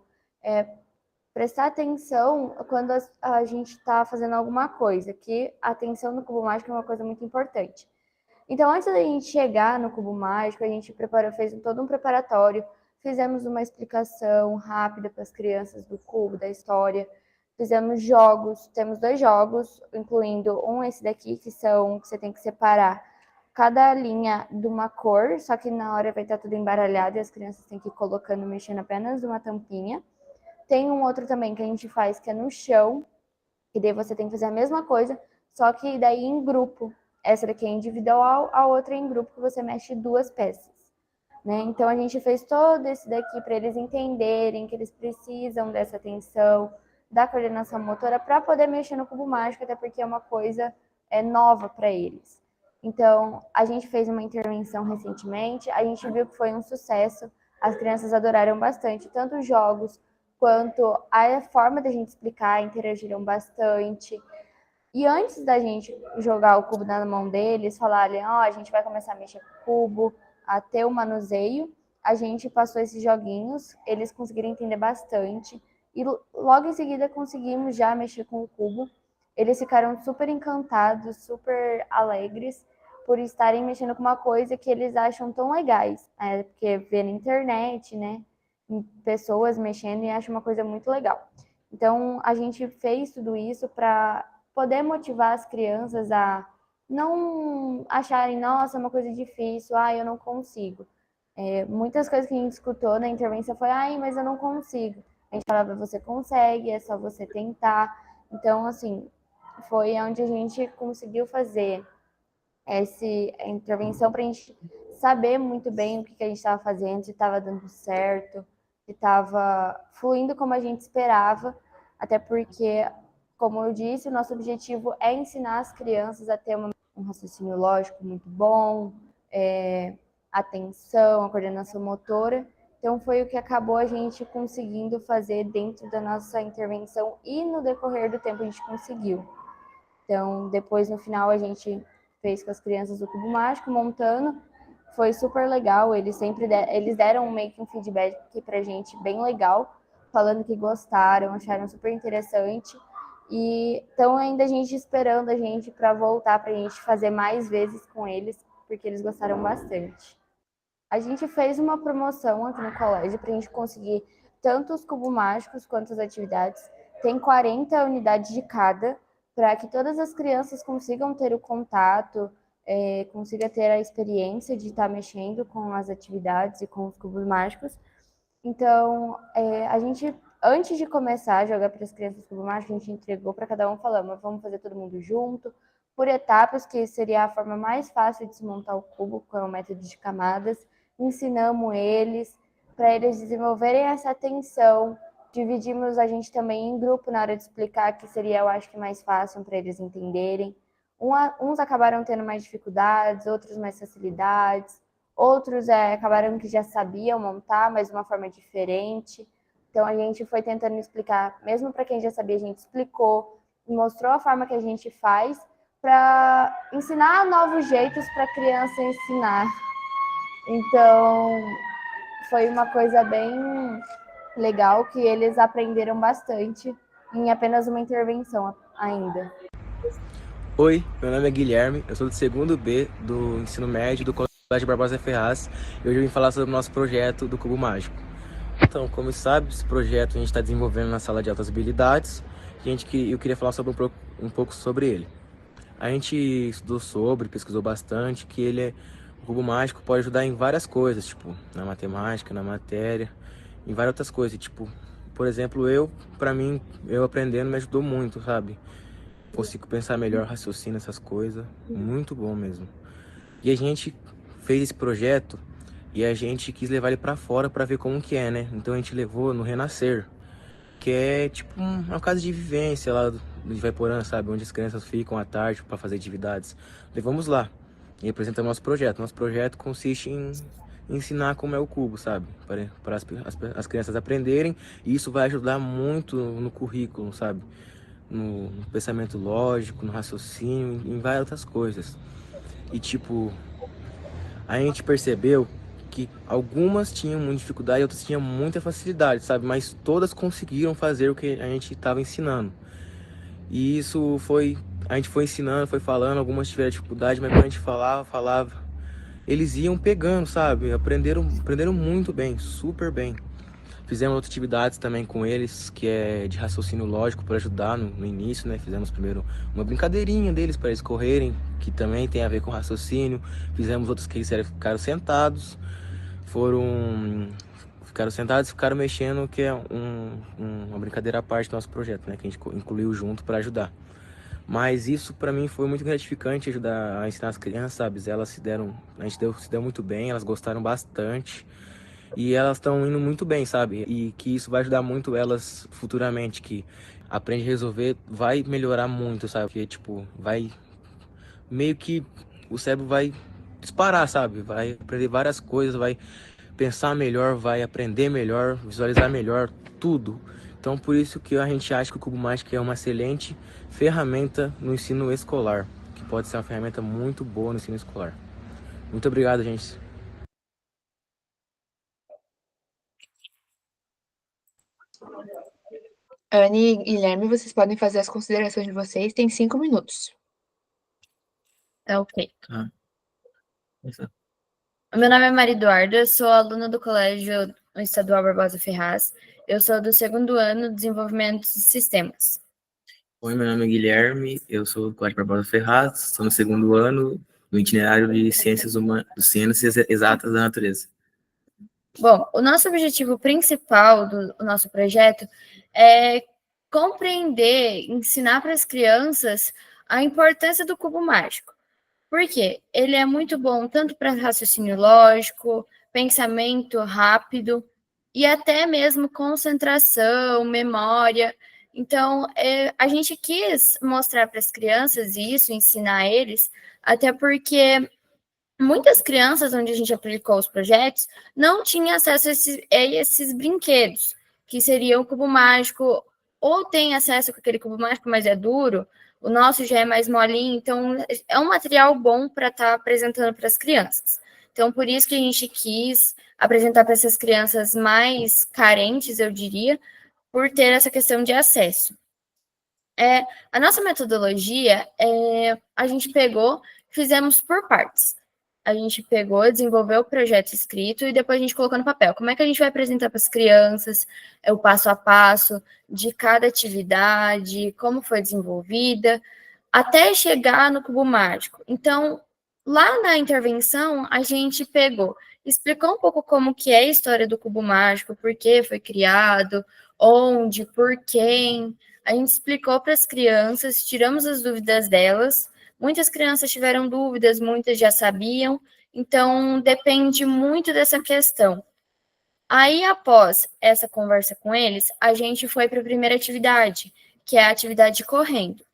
prestar atenção quando a gente está fazendo alguma coisa, que a atenção no Cubo Mágico é uma coisa muito importante. Então, antes da gente chegar no Cubo Mágico, a gente fez todo um preparatório, fizemos uma explicação rápida para as crianças do cubo, da história, fizemos jogos, temos 2 jogos, incluindo esse daqui, que você tem que separar cada linha de uma cor, só que na hora vai estar tudo embaralhado e as crianças têm que ir colocando, mexendo apenas uma tampinha. Tem um outro também que a gente faz, que é no chão, que daí você tem que fazer a mesma coisa, só que daí em grupo. Essa daqui é individual, a outra é em grupo, que você mexe 2 peças. Né? Então, a gente fez todo esse daqui para eles entenderem que eles precisam dessa atenção, da coordenação motora, para poder mexer no cubo mágico, até porque é uma coisa nova para eles. Então, a gente fez uma intervenção recentemente, a gente viu que foi um sucesso, as crianças adoraram bastante, tanto os jogos, quanto a forma da gente explicar, interagiram bastante. E antes da gente jogar o cubo na mão deles, falarem, a gente vai começar a mexer com o cubo, a ter o manuseio, a gente passou esses joguinhos, eles conseguiram entender bastante, e logo em seguida conseguimos já mexer com o cubo. Eles ficaram super encantados, super alegres, por estarem mexendo com uma coisa que eles acham tão legais, porque vê na internet, né? Pessoas mexendo e acho uma coisa muito legal. Então, a gente fez tudo isso para poder motivar as crianças a não acharem, nossa, é uma coisa difícil, eu não consigo. Muitas coisas que a gente escutou na intervenção foi, mas eu não consigo. A gente falava, você consegue, é só você tentar. Então, assim, foi onde a gente conseguiu fazer essa intervenção para a gente saber muito bem o que a gente estava fazendo, se estava dando certo, se estava fluindo como a gente esperava, até porque como eu disse, o nosso objetivo é ensinar as crianças a ter um raciocínio lógico muito bom, atenção, a coordenação motora. Então, foi o que acabou a gente conseguindo fazer dentro da nossa intervenção e no decorrer do tempo a gente conseguiu. Então, depois, no final, a gente fez com as crianças o cubo mágico, montando. Foi super legal, eles deram meio que um feedback pra gente bem legal, falando que gostaram, acharam super interessante. E então, ainda a gente esperando a gente para voltar, pra gente fazer mais vezes com eles, porque eles gostaram bastante. A gente fez uma promoção aqui no colégio para a gente conseguir tanto os cubos mágicos quanto as atividades. Tem 40 unidades de cada, para que todas as crianças consigam ter o contato, consiga ter a experiência de estar mexendo com as atividades e com os cubos mágicos. Então, a gente, antes de começar a jogar para as crianças cubo mágico, a gente entregou para cada um, falando, vamos fazer todo mundo junto, por etapas, que seria a forma mais fácil de se montar o cubo, com o método de camadas. Ensinamos eles, para eles desenvolverem essa atenção. Dividimos a gente também em grupo na hora de explicar, que seria, eu acho que mais fácil para eles entenderem. Uns acabaram tendo mais dificuldades, outros mais facilidades, outros acabaram que já sabiam montar, mas de uma forma diferente. Então, a gente foi tentando explicar, mesmo para quem já sabia, a gente explicou, mostrou a forma que a gente faz, para ensinar novos jeitos para a criança ensinar. Então, foi uma coisa bem legal, que eles aprenderam bastante em apenas uma intervenção ainda. Oi, meu nome é Guilherme, eu sou do segundo B do ensino médio do Colégio Barbosa Ferraz e hoje eu vim falar sobre o nosso projeto do Cubo Mágico. Então, como sabe, esse projeto a gente está desenvolvendo na sala de altas habilidades e eu queria falar sobre um pouco sobre ele. A gente estudou pesquisou bastante, que o cubo mágico pode ajudar em várias coisas, tipo, na matemática, na matéria, em várias outras coisas, tipo, por exemplo, pra mim, eu aprendendo me ajudou muito, sabe? Consigo pensar melhor, raciocínio, essas coisas, muito bom mesmo. E a gente fez esse projeto e a gente quis levar ele pra fora pra ver como que é, né? Então a gente levou no Renascer, que é tipo uma casa de vivência lá de Ivaiporã, sabe? Onde as crianças ficam à tarde para fazer atividades. Levamos lá e apresentamos nosso projeto. Nosso projeto consiste em ensinar como é o cubo, sabe? Para as crianças aprenderem. E isso vai ajudar muito no currículo, sabe? No pensamento lógico, no raciocínio, em várias outras coisas. E tipo, a gente percebeu que algumas tinham muita dificuldade e outras tinham muita facilidade, sabe? Mas todas conseguiram fazer o que a gente estava ensinando. E isso a gente foi ensinando, foi falando, algumas tiveram dificuldade, mas quando a gente falava, eles iam pegando, sabe? Aprenderam muito bem, super bem. Fizemos outras atividades também com eles, que é de raciocínio lógico, para ajudar no início, né? Fizemos primeiro uma brincadeirinha deles para eles correrem, que também tem a ver com raciocínio. Fizemos outros que eles ficaram sentados, ficaram mexendo, que é uma brincadeira à parte do nosso projeto, né? Que a gente incluiu junto para ajudar. Mas isso para mim foi muito gratificante, ajudar a ensinar as crianças, sabe? Elas se deu muito bem, elas gostaram bastante. E elas estão indo muito bem, sabe? E que isso vai ajudar muito elas futuramente, que aprende a resolver, vai melhorar muito, sabe? Porque, tipo, meio que o cérebro vai disparar, sabe? Vai aprender várias coisas, vai pensar melhor, vai aprender melhor, visualizar melhor, tudo. Então, por isso que a gente acha que o Cubo Mágico é uma excelente ferramenta no ensino escolar, que pode ser uma ferramenta muito boa no ensino escolar. Muito obrigado, gente. Anne e Guilherme, vocês podem fazer as considerações de vocês, tem 5 minutos. Ok. Meu nome é Maria Eduarda, eu sou aluna do Colégio Estadual Barbosa Ferraz. Eu sou do segundo ano de Desenvolvimento de Sistemas. Oi, meu nome é Guilherme, eu sou do Colégio Barbosa Ferraz, estou no segundo ano do itinerário de Ciências Exatas da Natureza. Bom, o nosso objetivo principal do nosso projeto é compreender, ensinar para as crianças a importância do cubo mágico. Por quê? Ele é muito bom tanto para raciocínio lógico, pensamento rápido e até mesmo concentração, memória. Então, a gente quis mostrar para as crianças isso, ensinar eles, até porque muitas crianças onde a gente aplicou os projetos não tinham acesso a esses brinquedos, que seria o cubo mágico, ou tem acesso com aquele cubo mágico, mas é duro, o nosso já é mais molinho, então é um material bom para estar apresentando para as crianças. Então, por isso que a gente quis apresentar para essas crianças mais carentes, eu diria, por ter essa questão de acesso. A nossa metodologia, a gente pegou, fizemos por partes. A gente pegou, desenvolveu o projeto escrito e depois a gente colocou no papel. Como é que a gente vai apresentar para as crianças o passo a passo de cada atividade, como foi desenvolvida, até chegar no cubo mágico. Então, lá na intervenção, a gente pegou, explicou um pouco como que é a história do cubo mágico, por que foi criado, onde, por quem. A gente explicou para as crianças, tiramos as dúvidas delas. Muitas crianças tiveram dúvidas, muitas já sabiam, então depende muito dessa questão. Aí, após essa conversa com eles, a gente foi para a primeira atividade, que é a atividade correndo.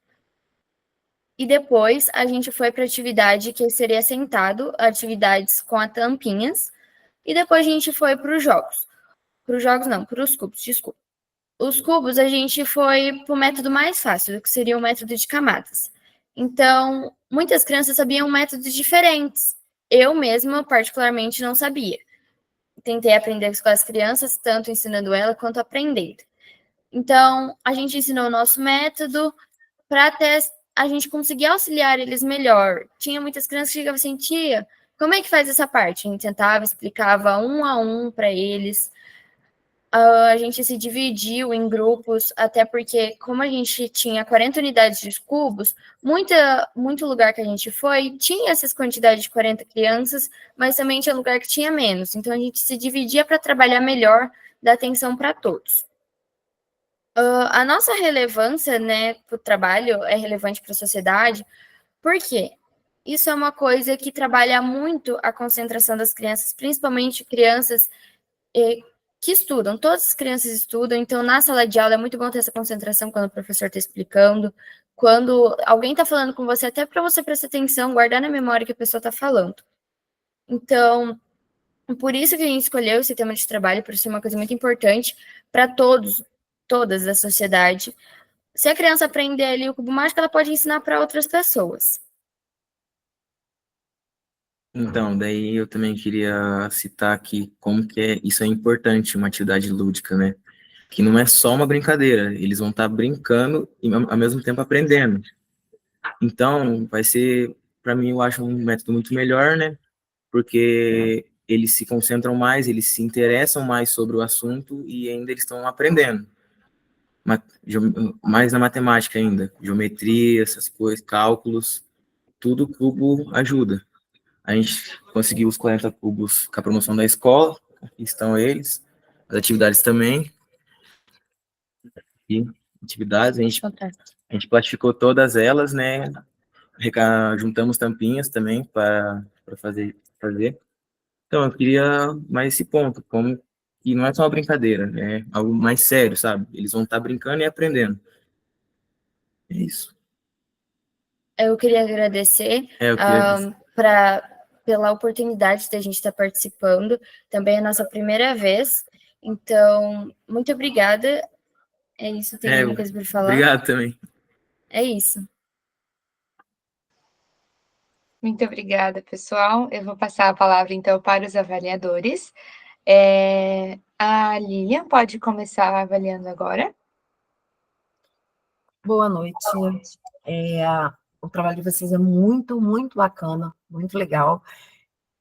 E depois a gente foi para a atividade que seria sentado, atividades com as tampinhas, e depois a gente foi para os jogos. Para os jogos não, para os cubos, desculpa. Os cubos a gente foi para o método mais fácil, que seria o método de camadas. Então, muitas crianças sabiam métodos diferentes. Eu mesma, particularmente, não sabia. Tentei aprender com as crianças, tanto ensinando ela quanto aprendendo. Então, a gente ensinou o nosso método para até a gente conseguir auxiliar eles melhor. Tinha muitas crianças que chegavam assim, tia, como é que faz essa parte? A gente tentava, explicava um a um para eles. A gente se dividiu em grupos, até porque, como a gente tinha 40 unidades de cubos, muito lugar que a gente foi tinha essas quantidades de 40 crianças, mas também tinha lugar que tinha menos. Então, a gente se dividia para trabalhar melhor, dar atenção para todos. A nossa relevância, né, para o trabalho é relevante para a sociedade, porque isso é uma coisa que trabalha muito a concentração das crianças, principalmente crianças que estudam, todas as crianças estudam, então na sala de aula é muito bom ter essa concentração quando o professor está explicando, quando alguém está falando com você, até para você prestar atenção, guardar na memória o que a pessoa está falando. Então, por isso que a gente escolheu esse tema de trabalho, por ser uma coisa muito importante para todas da sociedade. Se a criança aprender ali o cubo mágico, ela pode ensinar para outras pessoas. Então, daí eu também queria citar aqui como que isso é importante, uma atividade lúdica, né? Que não é só uma brincadeira, eles vão estar brincando e ao mesmo tempo aprendendo. Então, vai ser, para mim, eu acho um método muito melhor, né? Porque eles se concentram mais, eles se interessam mais sobre o assunto e ainda eles estão aprendendo. Mais na matemática ainda, geometria, essas coisas, cálculos, tudo o cubo ajuda. A gente conseguiu os 40 cubos com a promoção da escola, aqui estão eles, as atividades também. E atividades, a gente plastificou todas elas, né? Juntamos tampinhas também para fazer. Então, eu queria mais esse ponto, como que não é só uma brincadeira, é algo mais sério, sabe? Eles vão estar brincando e aprendendo. É isso. Eu queria agradecer pela oportunidade de a gente estar participando. Também é a nossa primeira vez. Então, muito obrigada. É isso, tem alguma coisa para falar? Obrigado também. É isso. Muito obrigada, pessoal. Eu vou passar a palavra, então, para os avaliadores. A Lilian pode começar avaliando agora. Boa noite. O trabalho de vocês é muito, muito bacana, muito legal.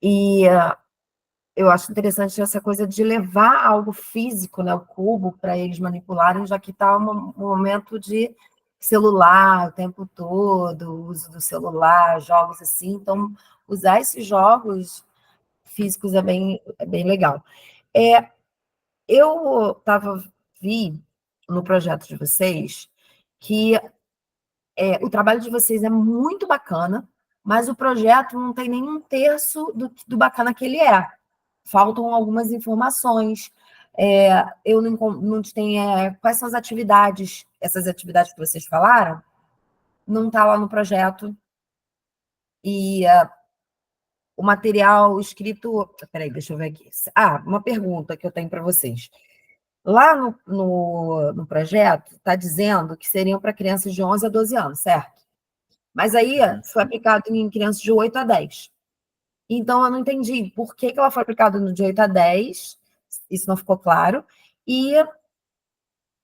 E eu acho interessante essa coisa de levar algo físico, né, o cubo, para eles manipularem, já que está um momento de celular o tempo todo, o uso do celular, jogos assim. Então, usar esses jogos físicos é bem legal. Eu vi no projeto de vocês que o trabalho de vocês é muito bacana, mas o projeto não tem nem um terço do bacana que ele é. Faltam algumas informações. Eu não tenho quais são as atividades essas atividades que vocês falaram, não está lá no projeto. E o material escrito... Peraí, deixa eu ver aqui. Uma pergunta que eu tenho para vocês. Lá no projeto, está dizendo que seriam para crianças de 11 a 12 anos, certo? Mas aí foi aplicado em crianças de 8 a 10. Então, eu não entendi por que ela foi aplicada no de 8 a 10, isso não ficou claro, e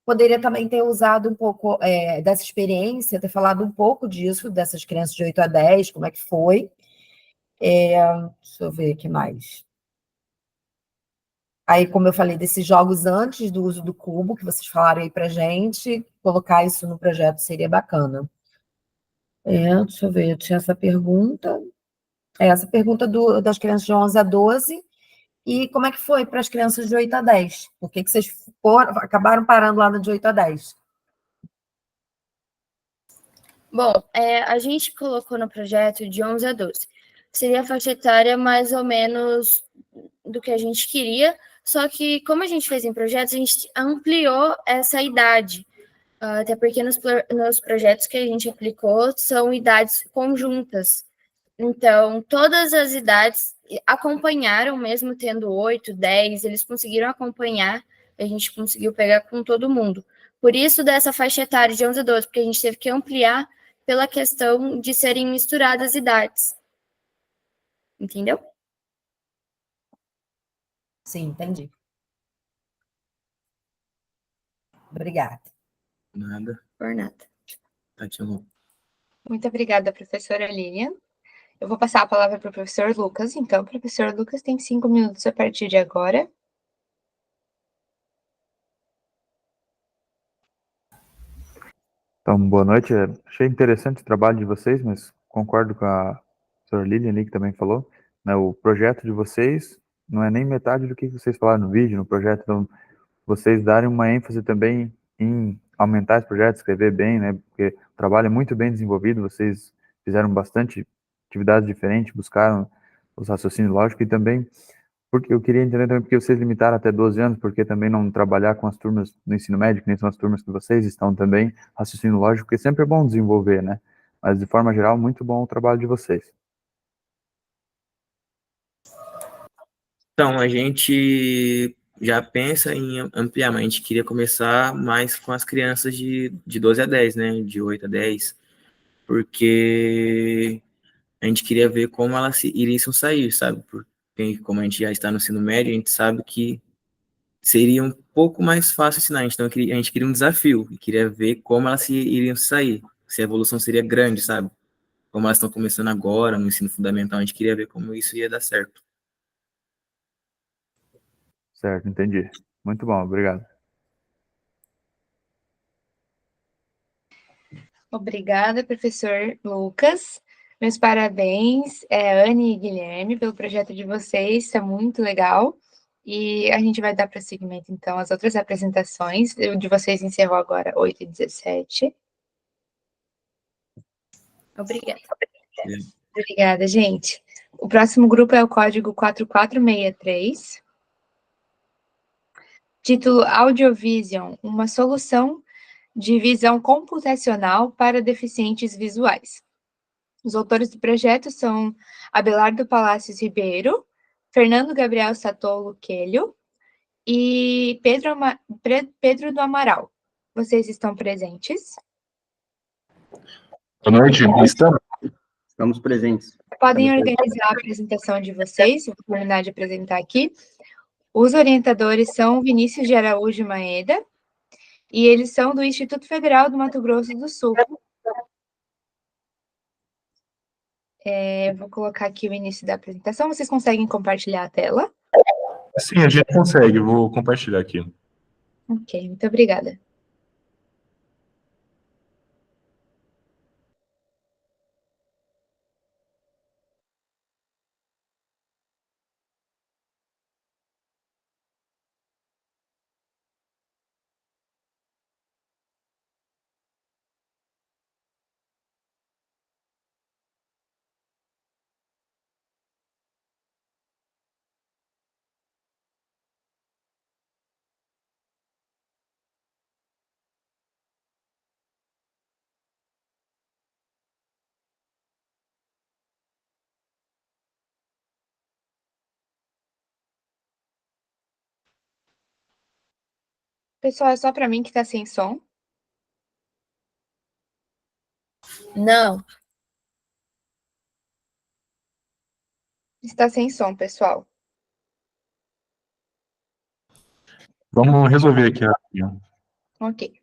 poderia também ter usado um pouco dessa experiência, ter falado um pouco disso, dessas crianças de 8 a 10, como é que foi. Deixa eu ver o que mais. Aí, como eu falei, desses jogos antes do uso do cubo, que vocês falaram aí pra gente, colocar isso no projeto seria bacana. Deixa eu ver, eu tinha essa pergunta. Essa pergunta das crianças de 11 a 12, e como é que foi para as crianças de 8 a 10? Por que vocês acabaram parando lá no de 8 a 10? Bom, a gente colocou no projeto de 11 a 12. Seria a faixa etária mais ou menos do que a gente queria, só que como a gente fez em projetos, a gente ampliou essa idade, até porque nos projetos que a gente aplicou são idades conjuntas. Então, todas as idades acompanharam, mesmo tendo 8, 10, eles conseguiram acompanhar, a gente conseguiu pegar com todo mundo. Por isso, dessa faixa etária de 11 a 12, porque a gente teve que ampliar pela questão de serem misturadas idades. Entendeu? Sim, entendi. Obrigada. Nada. Por nada. Tatiana. Muito obrigada, professora Lilian. Eu vou passar a palavra para o professor Lucas. Então, professor Lucas tem 5 minutos a partir de agora. Então, boa noite. Achei interessante o trabalho de vocês, mas concordo com a professora Lilian ali, que também falou, né? O projeto de vocês não é nem metade do que vocês falaram no vídeo, no projeto. Então, vocês darem uma ênfase também em aumentar esse projeto, escrever bem, né? Porque o trabalho é muito bem desenvolvido, vocês fizeram bastante atividades diferentes, buscaram os raciocínios lógicos e também porque eu queria entender também porque vocês limitaram até 12 anos, porque também não trabalhar com as turmas do ensino médio, que nem são as turmas que vocês estão também, raciocínio lógico, porque sempre é bom desenvolver, né? Mas, de forma geral, muito bom o trabalho de vocês. Então, a gente já pensa em ampliar, mas a gente queria começar mais com as crianças de 12 a 10, né? De 8 a 10, porque a gente queria ver como elas iriam sair, sabe? Porque como a gente já está no ensino médio, a gente sabe que seria um pouco mais fácil ensinar. Então, a gente queria um desafio, e queria ver como elas iriam sair, se a evolução seria grande, sabe? Como elas estão começando agora, no ensino fundamental, a gente queria ver como isso ia dar certo. Certo, entendi. Muito bom, obrigado. Obrigada, professor Lucas. Meus parabéns, Anne e Guilherme, pelo projeto de vocês, está muito legal. E a gente vai dar prosseguimento, então, às outras apresentações. O de vocês encerrou agora 8h17. Obrigada. Obrigada, gente. O próximo grupo é o código 4463. Título Audiovision, uma solução de visão computacional para deficientes visuais. Os autores do projeto são Abelardo Palácios Ribeiro, Fernando Gabriel Satolo Quelho e Pedro do Amaral. Vocês estão presentes? Boa noite, estamos presentes. Podem organizar a apresentação de vocês, eu vou terminar de apresentar aqui. Os orientadores são Vinícius de Araújo Maeda, e eles são do Instituto Federal do Mato Grosso do Sul. Vou colocar aqui o início da apresentação. Vocês conseguem compartilhar a tela? Sim, a gente consegue. Vou compartilhar aqui. Ok, muito obrigada. Pessoal, é só para mim que tá sem som? Não. Está sem som, pessoal. Vamos resolver aqui. Ok.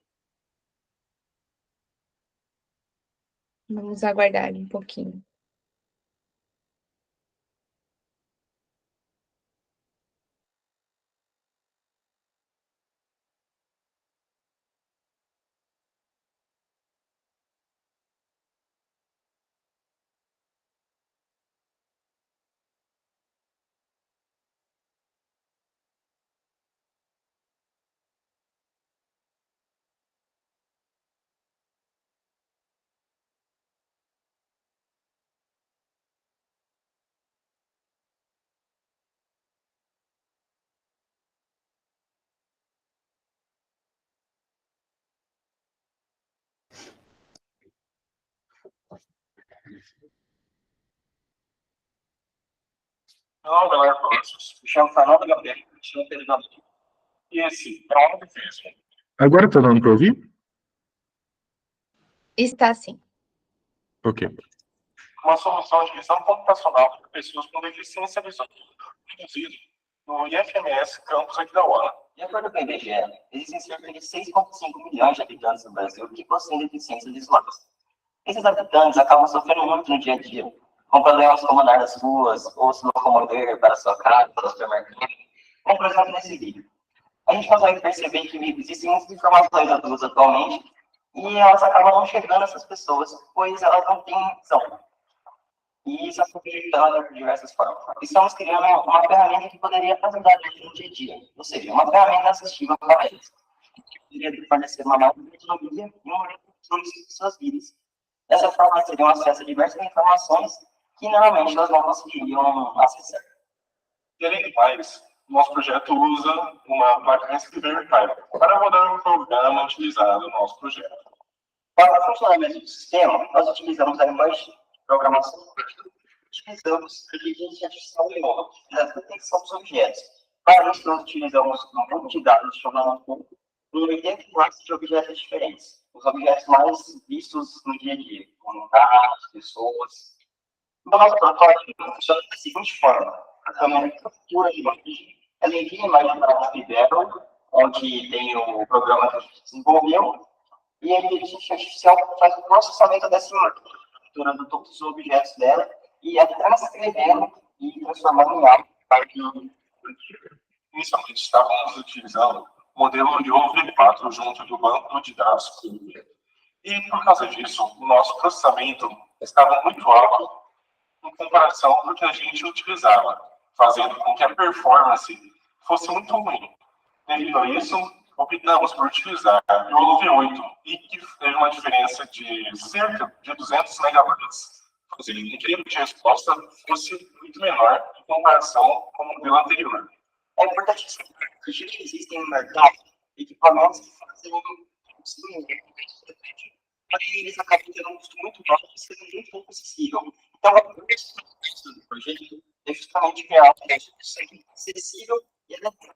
Vamos aguardar um pouquinho. Não, galera, me chamo Fernando Gabriel, me chamo Pedro Gabriel. E esse é uma defesa. Agora tá dando para ouvir? Está sim. Ok. Uma solução de visão computacional para pessoas com deficiência visual, produzido no IFMS Campus aqui da UANA. De acordo com o IBGE, existem cerca de 6,5 milhões de habitantes no Brasil que possuem deficiências visuais. Esses habitantes acabam sofrendo muito no dia a dia, com problemas como andar nas ruas, ou se locomover para sua casa, para o supermercado, como por exemplo nesse vídeo. A gente consegue perceber que existem muitas informações nas ruas atualmente, e elas acabam não chegando a essas pessoas, pois elas não têm visão. E isso é projetado de diversas formas. Estamos criando uma ferramenta que poderia ajudar eles no dia a dia, ou seja, uma ferramenta assistiva para eles, que poderia fornecer uma maior autonomia e um maior controle sobre suas vidas. Dessa forma, eles teriam acesso a diversas informações que normalmente elas não conseguiriam acessar. E além do mais, nosso projeto usa uma máquina escrever Python para rodar um programa utilizado no nosso projeto. Para o funcionamento do sistema, nós utilizamos a linguagem de programação, utilizamos a inteligência artificial para a detecção dos objetos. Para isso, nós utilizamos um banco de dados chamado com 80 classes de objetos diferentes. Os objetos mais vistos no dia a dia, como carros, pessoas. Então, nosso protótipo funciona da seguinte forma: a câmera captura de imagem, ela envia a imagem para a Fibero, onde tem o programa que a gente desenvolveu, e a inteligência artificial faz o processamento dessa imagem, capturando todos os objetos dela e transcrevendo e transformando em algo para que Inicialmente, estávamos utilizando o modelo de OV4 junto do banco de dados. E, por causa disso, o nosso processamento estava muito alto em comparação com o que a gente utilizava, fazendo com que a performance fosse muito ruim. Devido a isso, optamos por utilizar o OV8, e que teve uma diferença de cerca de 200 megabytes, fazendo com que a tempo de resposta fosse muito menor em comparação com o modelo anterior. É importante que existem no mercado equipamentos que fazem porém eles acabam tendo um custo muito baixo e sendo muito pouco acessível. Então, a proposta do projeto é justamente criar um projeto acessível e adaptável,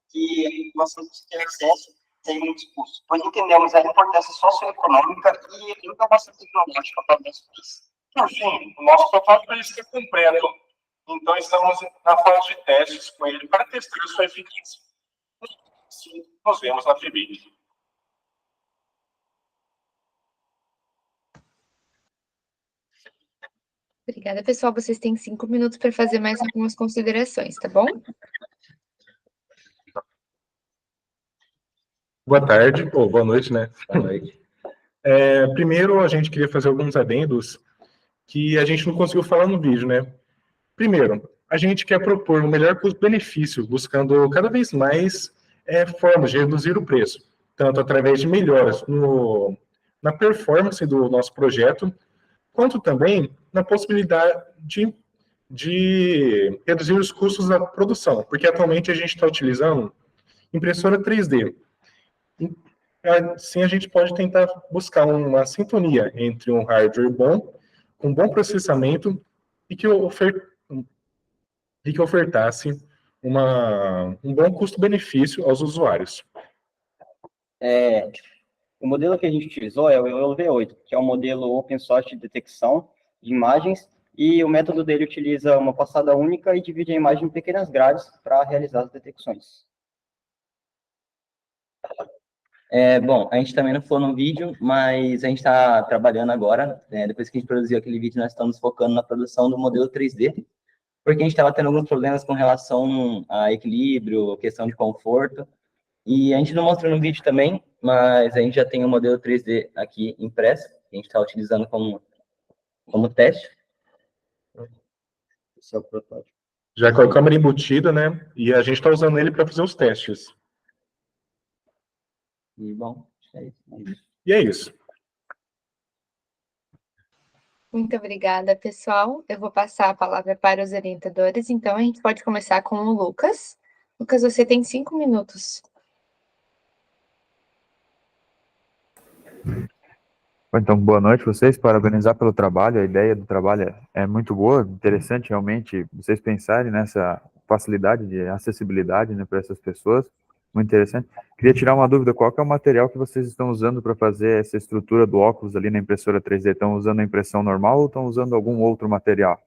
que nós temos que ter acesso sem muitos custos, pois entendemos a importância socioeconômica e a inovação tecnológica para o nosso país. Por fim, o nosso protótipo está completo, então estamos na fase de testes com ele para testar sua eficácia. Sim, nos vemos na FIBIC. Obrigada, pessoal. Vocês têm 5 minutos para fazer mais algumas considerações, tá bom? Boa tarde, ou boa noite, né? Boa noite. Primeiro, a gente queria fazer alguns adendos que a gente não conseguiu falar no vídeo, né? Primeiro, a gente quer propor o melhor custo-benefício, buscando cada vez mais formas de reduzir o preço, tanto através de melhoras na performance do nosso projeto, quanto também na possibilidade de reduzir os custos da produção, porque atualmente a gente está utilizando impressora 3D. Assim a gente pode tentar buscar uma sintonia entre um hardware bom, com bom processamento e que ofertasse um bom custo-benefício aos usuários. O modelo que a gente utilizou é o EOLV8, que é um modelo open source de detecção de imagens, e o método dele utiliza uma passada única e divide a imagem em pequenas grades para realizar as detecções. Bom, a gente também não falou no vídeo, mas a gente está trabalhando agora, depois que a gente produziu aquele vídeo, nós estamos focando na produção do modelo 3D, porque a gente estava tendo alguns problemas com relação a equilíbrio, questão de conforto, e a gente não mostrou no vídeo também, mas a gente já tem o modelo 3D aqui impresso, que a gente está utilizando como teste. Esse é o protótipo. Já com a câmera embutida, né? E a gente está usando ele para fazer os testes. E, bom, é isso. E é isso. Muito obrigada, pessoal. Eu vou passar a palavra para os orientadores, então a gente pode começar com o Lucas. Lucas, você tem 5 minutos. Então, boa noite a vocês, parabenizar pelo trabalho, a ideia do trabalho é muito boa, interessante realmente vocês pensarem nessa facilidade de acessibilidade, né, para essas pessoas, muito interessante. Queria tirar uma dúvida, qual que é o material que vocês estão usando para fazer essa estrutura do óculos ali na impressora 3D? Estão usando a impressão normal ou estão usando algum outro material?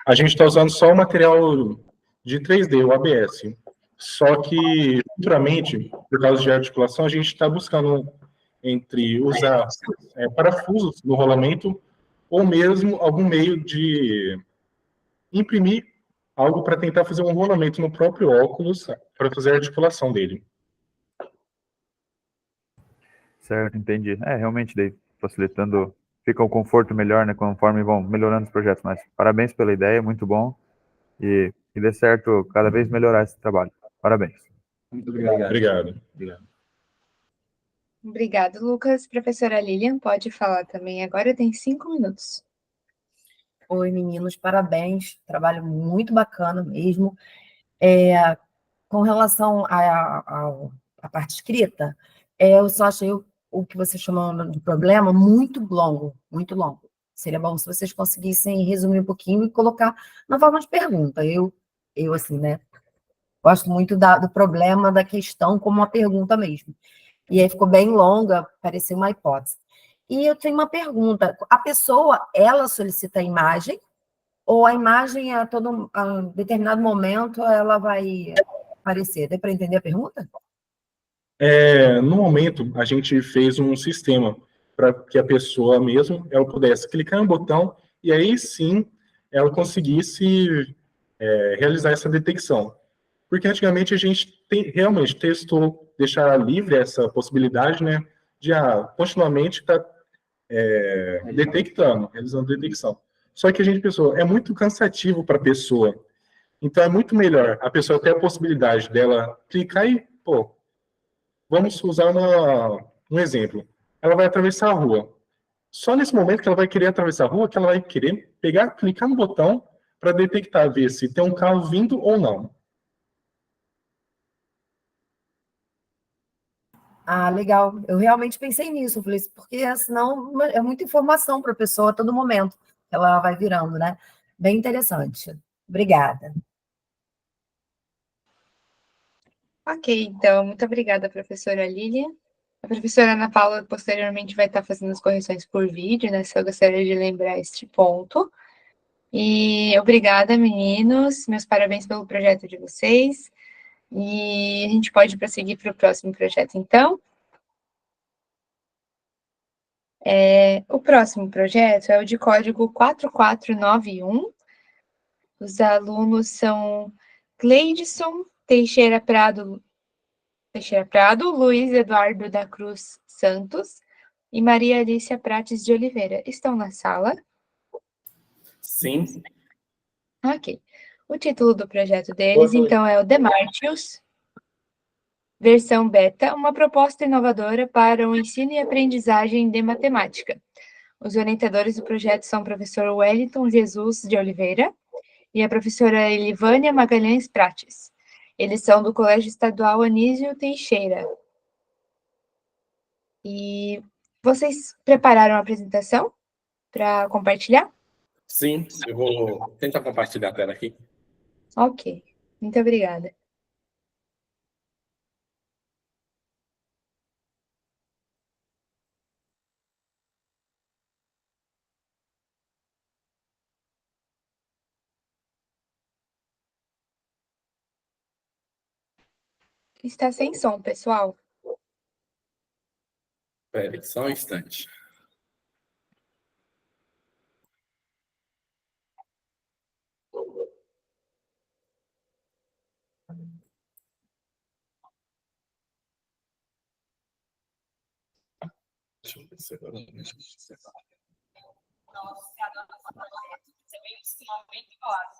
A gente está usando só o material de 3D, o ABS. Só que, futuramente, por causa de articulação, a gente está buscando entre usar parafusos no rolamento ou mesmo algum meio de imprimir algo para tentar fazer um rolamento no próprio óculos para fazer a articulação dele. Certo, entendi. Realmente, daí, facilitando, fica o conforto melhor, né, conforme vão melhorando os projetos, mas parabéns pela ideia, muito bom, e dê certo cada vez melhorar esse trabalho. Parabéns. Muito obrigado. Obrigado. Obrigado, Lucas. Professora Lilian, pode falar também agora, tem 5 minutos. Oi, meninos, parabéns, trabalho muito bacana mesmo. Com relação à parte escrita, eu só achei o que vocês chamam de problema muito longo, muito longo. Seria bom se vocês conseguissem resumir um pouquinho e colocar na forma de pergunta. Eu assim, né, gosto muito do problema, da questão como uma pergunta mesmo. E aí ficou bem longa, parecia uma hipótese. E eu tenho uma pergunta, a pessoa, ela solicita a imagem, ou a imagem a determinado momento ela vai aparecer? Deu para entender a pergunta? No momento, a gente fez um sistema para que a pessoa mesmo ela pudesse clicar no botão e aí sim ela conseguisse realizar essa detecção. Porque antigamente a gente realmente testou deixar livre essa possibilidade, né, de continuamente estar detectando, realizando detecção. Só que a gente pensou, é muito cansativo para a pessoa. Então é muito melhor a pessoa ter a possibilidade dela clicar e, vamos usar um exemplo. Ela vai atravessar a rua. Só nesse momento que ela vai querer atravessar a rua, que ela vai querer clicar no botão para detectar, ver se tem um carro vindo ou não. Ah, legal. Eu realmente pensei nisso. Eu falei, porque senão é muita informação para a pessoa a todo momento. Ela vai virando, né? Bem interessante. Obrigada. Ok, então, muito obrigada, professora Lilian. A professora Ana Paula posteriormente vai estar fazendo as correções por vídeo, né? Só gostaria de lembrar este ponto. E obrigada, meninos. Meus parabéns pelo projeto de vocês. E a gente pode prosseguir para o próximo projeto, então. O próximo projeto é o de código 4491. Os alunos são Cleidson Teixeira Prado, Luiz Eduardo da Cruz Santos e Maria Alicia Prates de Oliveira. Estão na sala? Sim. Ok. O título do projeto deles, então, é o Demartius, versão beta, uma proposta inovadora para o ensino e aprendizagem de matemática. Os orientadores do projeto são o professor Wellington Jesus de Oliveira e a professora Elivânia Magalhães Prates. Eles são do Colégio Estadual Anísio Teixeira. E vocês prepararam a apresentação para compartilhar? Sim, eu vou tentar compartilhar a tela aqui. Ok. Muito obrigada. Está sem som, pessoal. Espere só um instante. Deixa eu ver se agora eu Percebemos que 94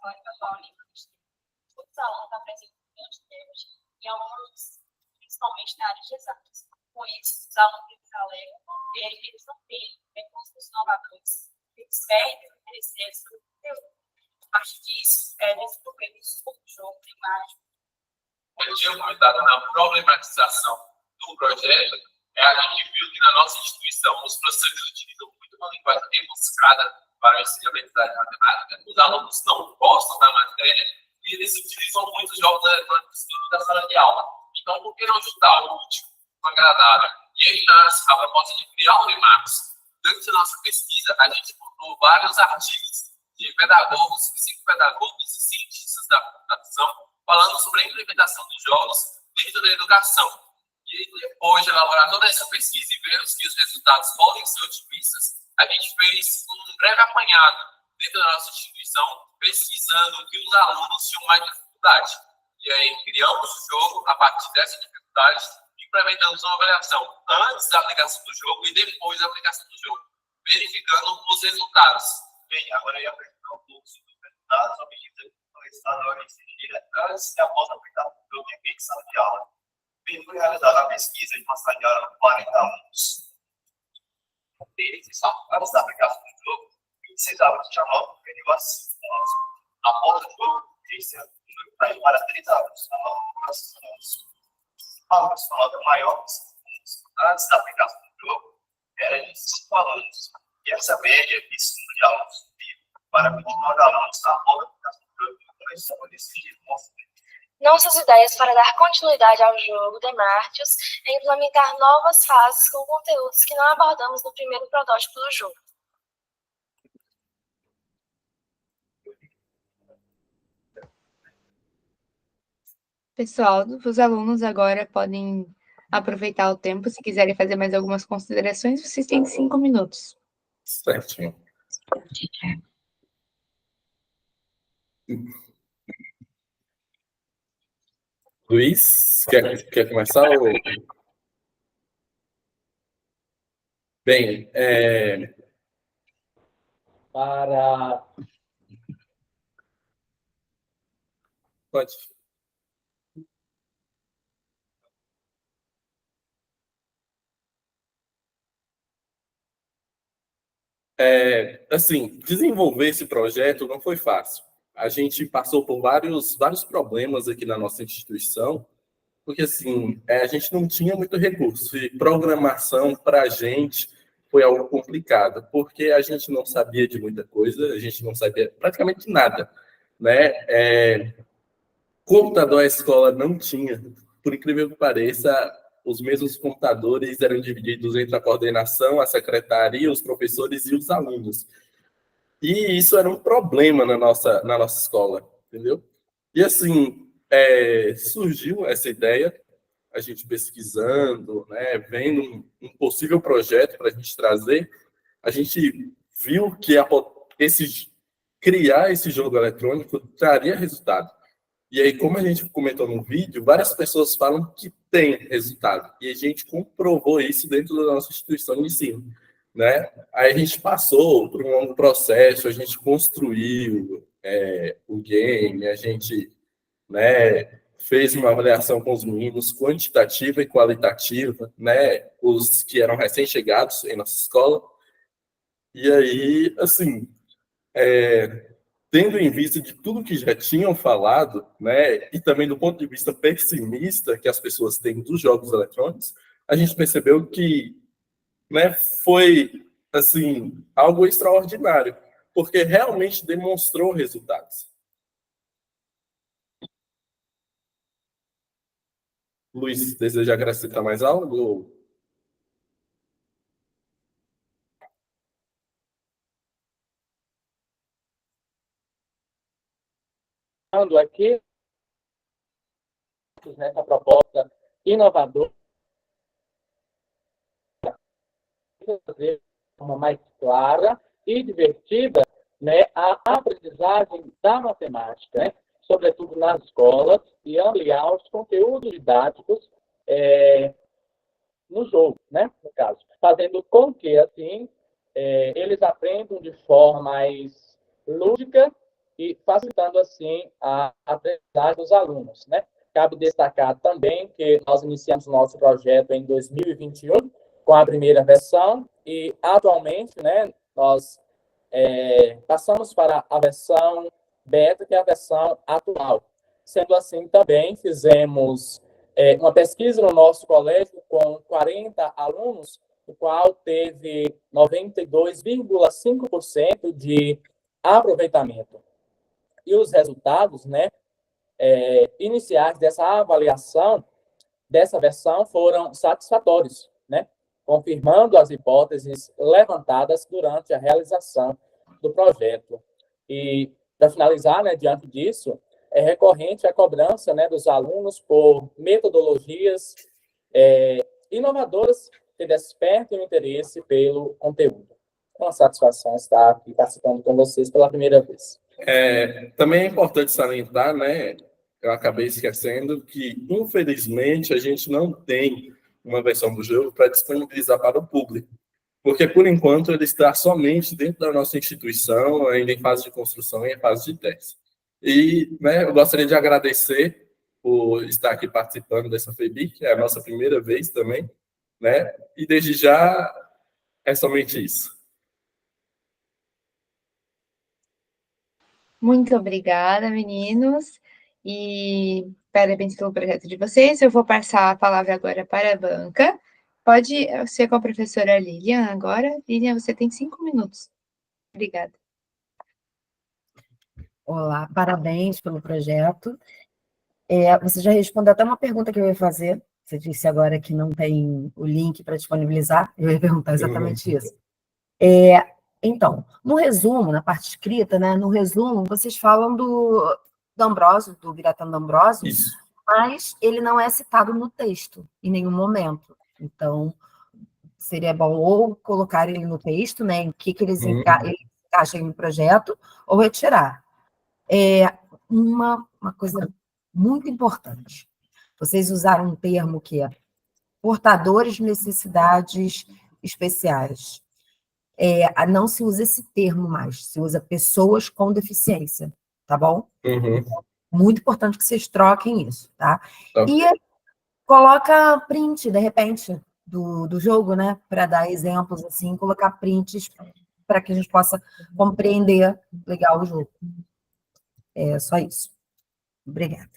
todos os alunos apresentam grandes temas e alunos, principalmente na área de exatas. Com isso, os alunos alegam que eles não têm recursos inovadores, eles perdem o interesse pelo conteúdo. A partir disso, desenvolvemos um jogo primário. Eu tinha comentado na problematização do projeto, a gente viu que na nossa instituição os professores utilizam muito uma linguagem rebuscada para o ensinamento da matemática. Os alunos não gostam da matéria e eles utilizam muitos jogos eletrônicos dentro da sala de aula. Então, por que não juntar o útil com o agradável? E aí nasce a proposta de criar o Emacs. Durante a nossa pesquisa, a gente encontrou vários artigos de pedagogos, psicopedagogos e cientistas da computação falando sobre a implementação dos jogos dentro da educação. E depois de elaborar toda essa pesquisa e ver que os resultados podem ser otimistas, a gente fez um breve apanhado dentro da nossa instituição, pesquisando o que os alunos tinham mais dificuldade. E aí criamos o jogo a partir dessa dificuldade, implementamos uma avaliação antes da aplicação do jogo e depois da aplicação do jogo, verificando os resultados. Bem, agora eu ia apresentar um pouco sobre os resultados obtidos pelo estudador exigida antes e após a aplicação do jogo em sala de aula. Bem, foi realizada a pesquisa de uma sala de aula com 40 alunos. Deles, antes da aplicação do jogo, 26 alunos tinham nota superior a 5 pontos. Após o jogo, esse número caiu para 3 alunos, a nota para 5 pontos. Alunos com nota maior que 5 pontos antes da aplicação do jogo era de 5 alunos. E essa média de estudo de alunos subiu para 29 alunos após a aplicação do jogo, começou a decidir Nossas ideias para dar continuidade ao jogo Demartius é implementar novas fases com conteúdos que não abordamos no primeiro protótipo do jogo. Pessoal, os alunos agora podem aproveitar o tempo. Se quiserem fazer mais algumas considerações, vocês têm 5 minutos. Certinho. Luiz, quer começar? Ou... Bem, para... Pode. Assim, desenvolver esse projeto não foi fácil. A gente passou por vários problemas aqui na nossa instituição, porque assim, a gente não tinha muito recurso. E programação, para a gente, foi algo complicado, porque a gente não sabia de muita coisa, a gente não sabia praticamente nada, né? Computador a escola não tinha, por incrível que pareça, os mesmos computadores eram divididos entre a coordenação, a secretaria, os professores e os alunos. E isso era um problema na nossa escola, entendeu? E assim, surgiu essa ideia, a gente pesquisando, né, vendo um possível projeto para a gente trazer, a gente viu que criar esse jogo eletrônico traria resultado. E aí, como a gente comentou no vídeo, várias pessoas falam que tem resultado. E a gente comprovou isso dentro da nossa instituição de ensino, né? Aí a gente passou por um longo processo, a gente construiu o game, a gente, né, fez uma avaliação com os meninos quantitativa e qualitativa, né? Os que eram recém-chegados em nossa escola. E aí, assim, tendo em vista de tudo que já tinham falado, né, e também do ponto de vista pessimista que as pessoas têm dos jogos eletrônicos, a gente percebeu que, né, foi assim, algo extraordinário, porque realmente demonstrou resultados. Luiz, deseja acrescentar mais algo? Aqui, nessa proposta inovadora, fazer de forma mais clara e divertida, né, a aprendizagem da matemática, né, sobretudo nas escolas, e ampliar os conteúdos didáticos no jogo, né, no caso, fazendo com que, assim, eles aprendam de forma mais lúdica e facilitando, assim, a aprendizagem dos alunos, né. Cabe destacar também que nós iniciamos o nosso projeto em 2021, com a primeira versão, e atualmente, né, nós passamos para a versão beta, que é a versão atual. Sendo assim, também fizemos uma pesquisa no nosso colégio com 40 alunos, o qual teve 92,5% de aproveitamento. E os resultados, né, iniciais dessa avaliação dessa versão foram satisfatórios, né, confirmando as hipóteses levantadas durante a realização do projeto. E, para finalizar, né, diante disso, é recorrente a cobrança, né, dos alunos por metodologias inovadoras que despertem o interesse pelo conteúdo. É uma satisfação estar aqui participando com vocês pela primeira vez. Também é importante salientar, né, eu acabei esquecendo, que, infelizmente, a gente não tem uma versão do jogo para disponibilizar para o público, porque, por enquanto, ele está somente dentro da nossa instituição, ainda em fase de construção e em fase de teste. E, né, eu gostaria de agradecer por estar aqui participando dessa FEBIC, que é a nossa primeira vez também, né, e desde já é somente isso. Muito obrigada, meninos, e parabéns pelo projeto de vocês. Eu vou passar a palavra agora para a banca. Pode ser com a professora Lilian agora. Lilian, você tem 5 minutos. Obrigada. Olá, parabéns pelo projeto. Você já respondeu até uma pergunta que eu ia fazer. Você disse agora que não tem o link para disponibilizar. Eu ia perguntar exatamente isso. Então, no resumo, na parte escrita, né, no resumo, vocês falam do D'Ambrosio, do Biratan D'Ambrosio, mas ele não é citado no texto, em nenhum momento. Então, seria bom ou colocar ele no texto, né, em que eles encaixam no projeto, ou retirar. Uma coisa muito importante. Vocês usaram um termo que é portadores de necessidades especiais. Não se usa esse termo mais, se usa pessoas com deficiência, tá bom? Muito importante que vocês troquem isso, tá? E coloca print, de repente, do jogo, né? Para dar exemplos, assim, colocar prints para que a gente possa compreender legal o jogo. É só isso. Obrigada.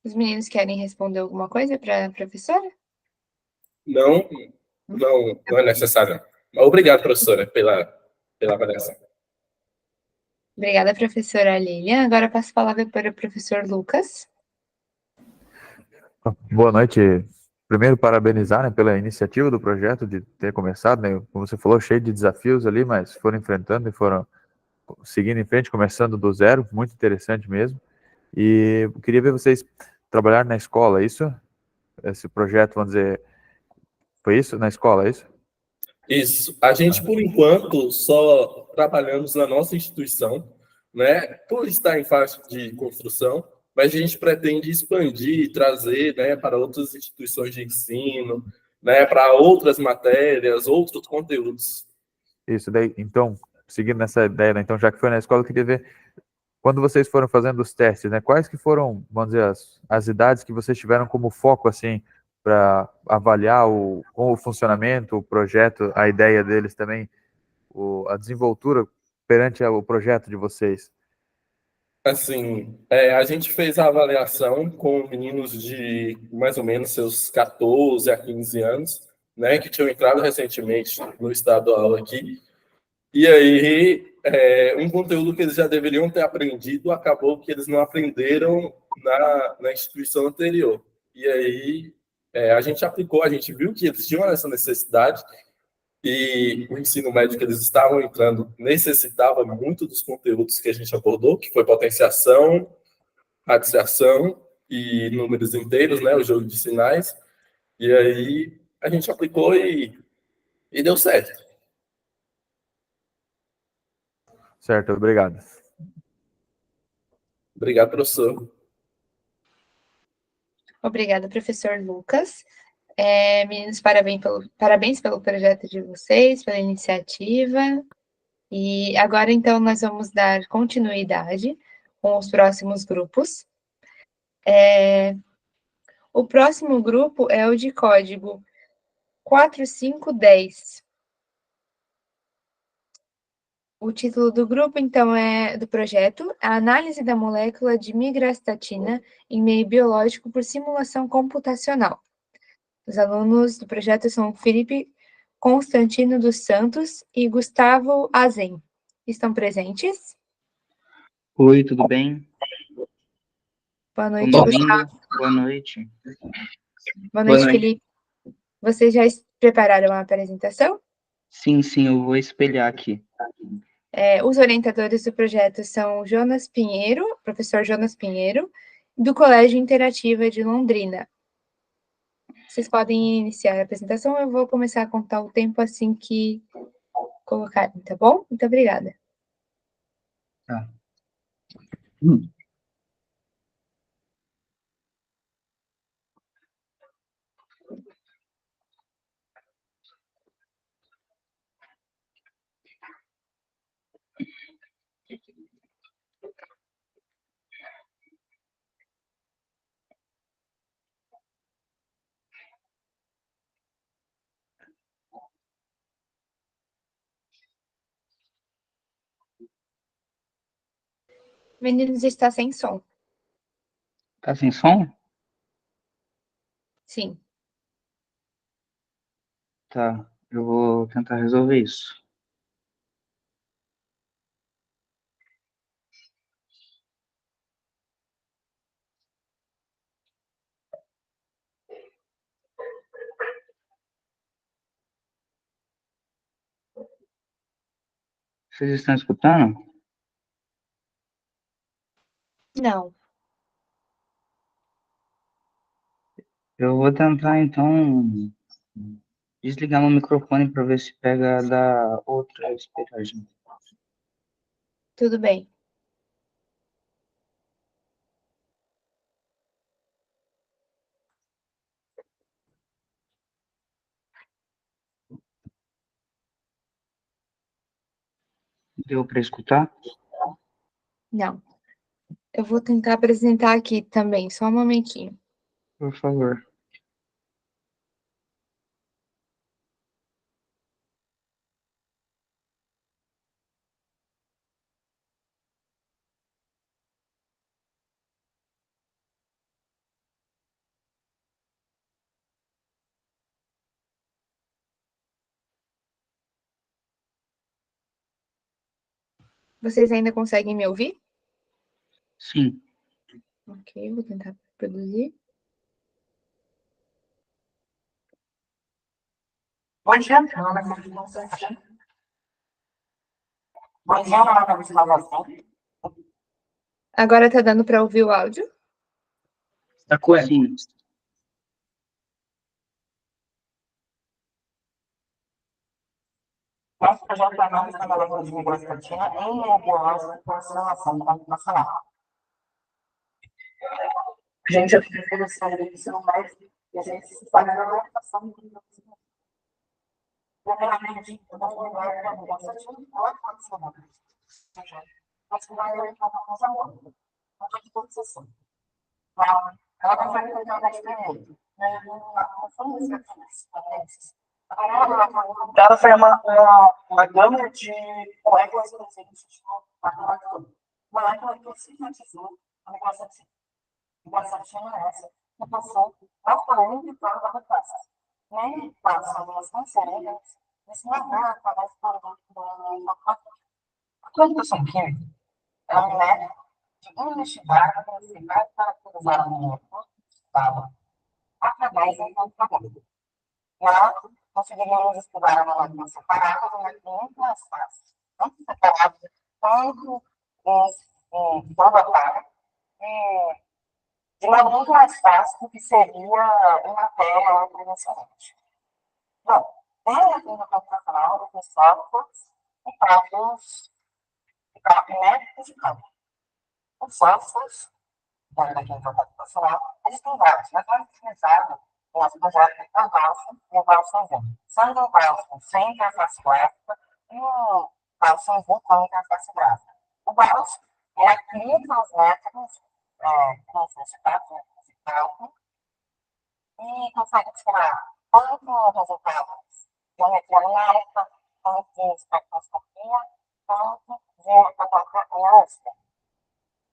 Os meninos querem responder alguma coisa para a professora? Não é necessário. Obrigado, professora, pela avaliação. Obrigada, professora Lilian. Agora passo a palavra para o professor Lucas. Boa noite. Primeiro, parabenizar, né, pela iniciativa do projeto, de ter começado, né, como você falou, cheio de desafios ali, mas foram enfrentando e foram seguindo em frente, começando do zero, muito interessante mesmo. E eu queria ver vocês trabalhar na escola, isso? Esse projeto, vamos dizer, foi isso? Na escola, é isso? Isso. A gente, por enquanto, só trabalhamos na nossa instituição, né, por estar em fase de construção, mas a gente pretende expandir e trazer, né, para outras instituições de ensino, né, para outras matérias, outros conteúdos. Isso, daí, então, seguindo nessa ideia, né, então, já que foi na escola, eu queria ver, quando vocês foram fazendo os testes, né, quais que foram, vamos dizer, as idades que vocês tiveram como foco, assim, para avaliar com o funcionamento, o projeto, a ideia deles também, a desenvoltura perante o projeto de vocês? Assim, a gente fez a avaliação com meninos de mais ou menos seus 14 a 15 anos, né, que tinham entrado recentemente no estadual aqui. E aí, um conteúdo que eles já deveriam ter aprendido, acabou que eles não aprenderam na instituição anterior. E aí a gente aplicou, a gente viu que eles tinham essa necessidade, e o ensino médio que eles estavam entrando necessitava muito dos conteúdos que a gente abordou, que foi potenciação, radiação e números inteiros, né, o jogo de sinais. E aí a gente aplicou e deu certo. Certo, obrigado. Obrigado, professor. Obrigada, professor Lucas. Meninos, parabéns pelo projeto de vocês, pela iniciativa. E agora, então, nós vamos dar continuidade com os próximos grupos. O próximo grupo é o de código 4510. O título do grupo, então, do projeto, a análise da molécula de migrastatina em meio biológico por simulação computacional. Os alunos do projeto são Felipe Constantino dos Santos e Gustavo Azen. Estão presentes? Oi, tudo bem? Boa noite, Estão me Gustavo. ouvindo? Boa noite. Boa noite, Felipe. Vocês já prepararam a apresentação? Sim, eu vou espelhar aqui. Os orientadores do projeto são Jonas Pinheiro, professor Jonas Pinheiro, do Colégio Interativa de Londrina. Vocês podem iniciar a apresentação, eu vou começar a contar o tempo assim que colocarem, tá bom? Muito obrigada. Tá. Meninos, está sem som. Tá sem som? Sim. Tá, eu vou tentar resolver isso. Vocês estão escutando? Não. Eu vou tentar, então, desligar meu microfone para ver se pega da outra espelhagem. Tudo bem. Deu para escutar? Não. Eu vou tentar apresentar aqui também, só um momentinho. Por favor. Vocês ainda conseguem me ouvir? Sim. Ok, vou tentar produzir. Bom dia, meu nome é Felipe Constantino. Bom dia, meu nome é Gustavo Azen. Agora tá dando para ouvir o áudio? Tá correto. Sim. Nosso projeto de análise da molécula de migrastatina em meio biológico por simulação computacional. A gente já fez produção do ensino médio e a gente se faz a adaptação do primeiramente, eu vou falar da migrastatina e ela funciona. Mas que vai orientar uma coisa boa. Não tem que concessão. Ela vai fazer o trabalho primeiro. Ela foi uma gama de moléculas presentes na molécula. Molécula que sintetizou a migrastatina. Migrastatina é essa que passou atualmente para a classe. Nem passa as transferências, isso não é através do produto da computação química é um método de investigar e caracterizar a molécula estava através do computador. Nós conseguiríamos estudar a molécula separada de uma muito mais fácil, tanto separada quanto formatada, de modo muito mais fácil do que seria uma tela previamente. Bom, tem a química computacional dos softwares e próprios métodos de campo. Os softwares da química computacional, eles têm vários, mas mais utilizado no nosso projeto é o Balsam e o Balsam V. Sendo o Balsam sem interface gráfica e o Balsam V com interface gráfica. O Balsam, ele aplica os métodos com solicitados de cálculo e consegue tirar tanto resultados de geometria numérica, quanto de espectroscopia, quanto de própria analítica.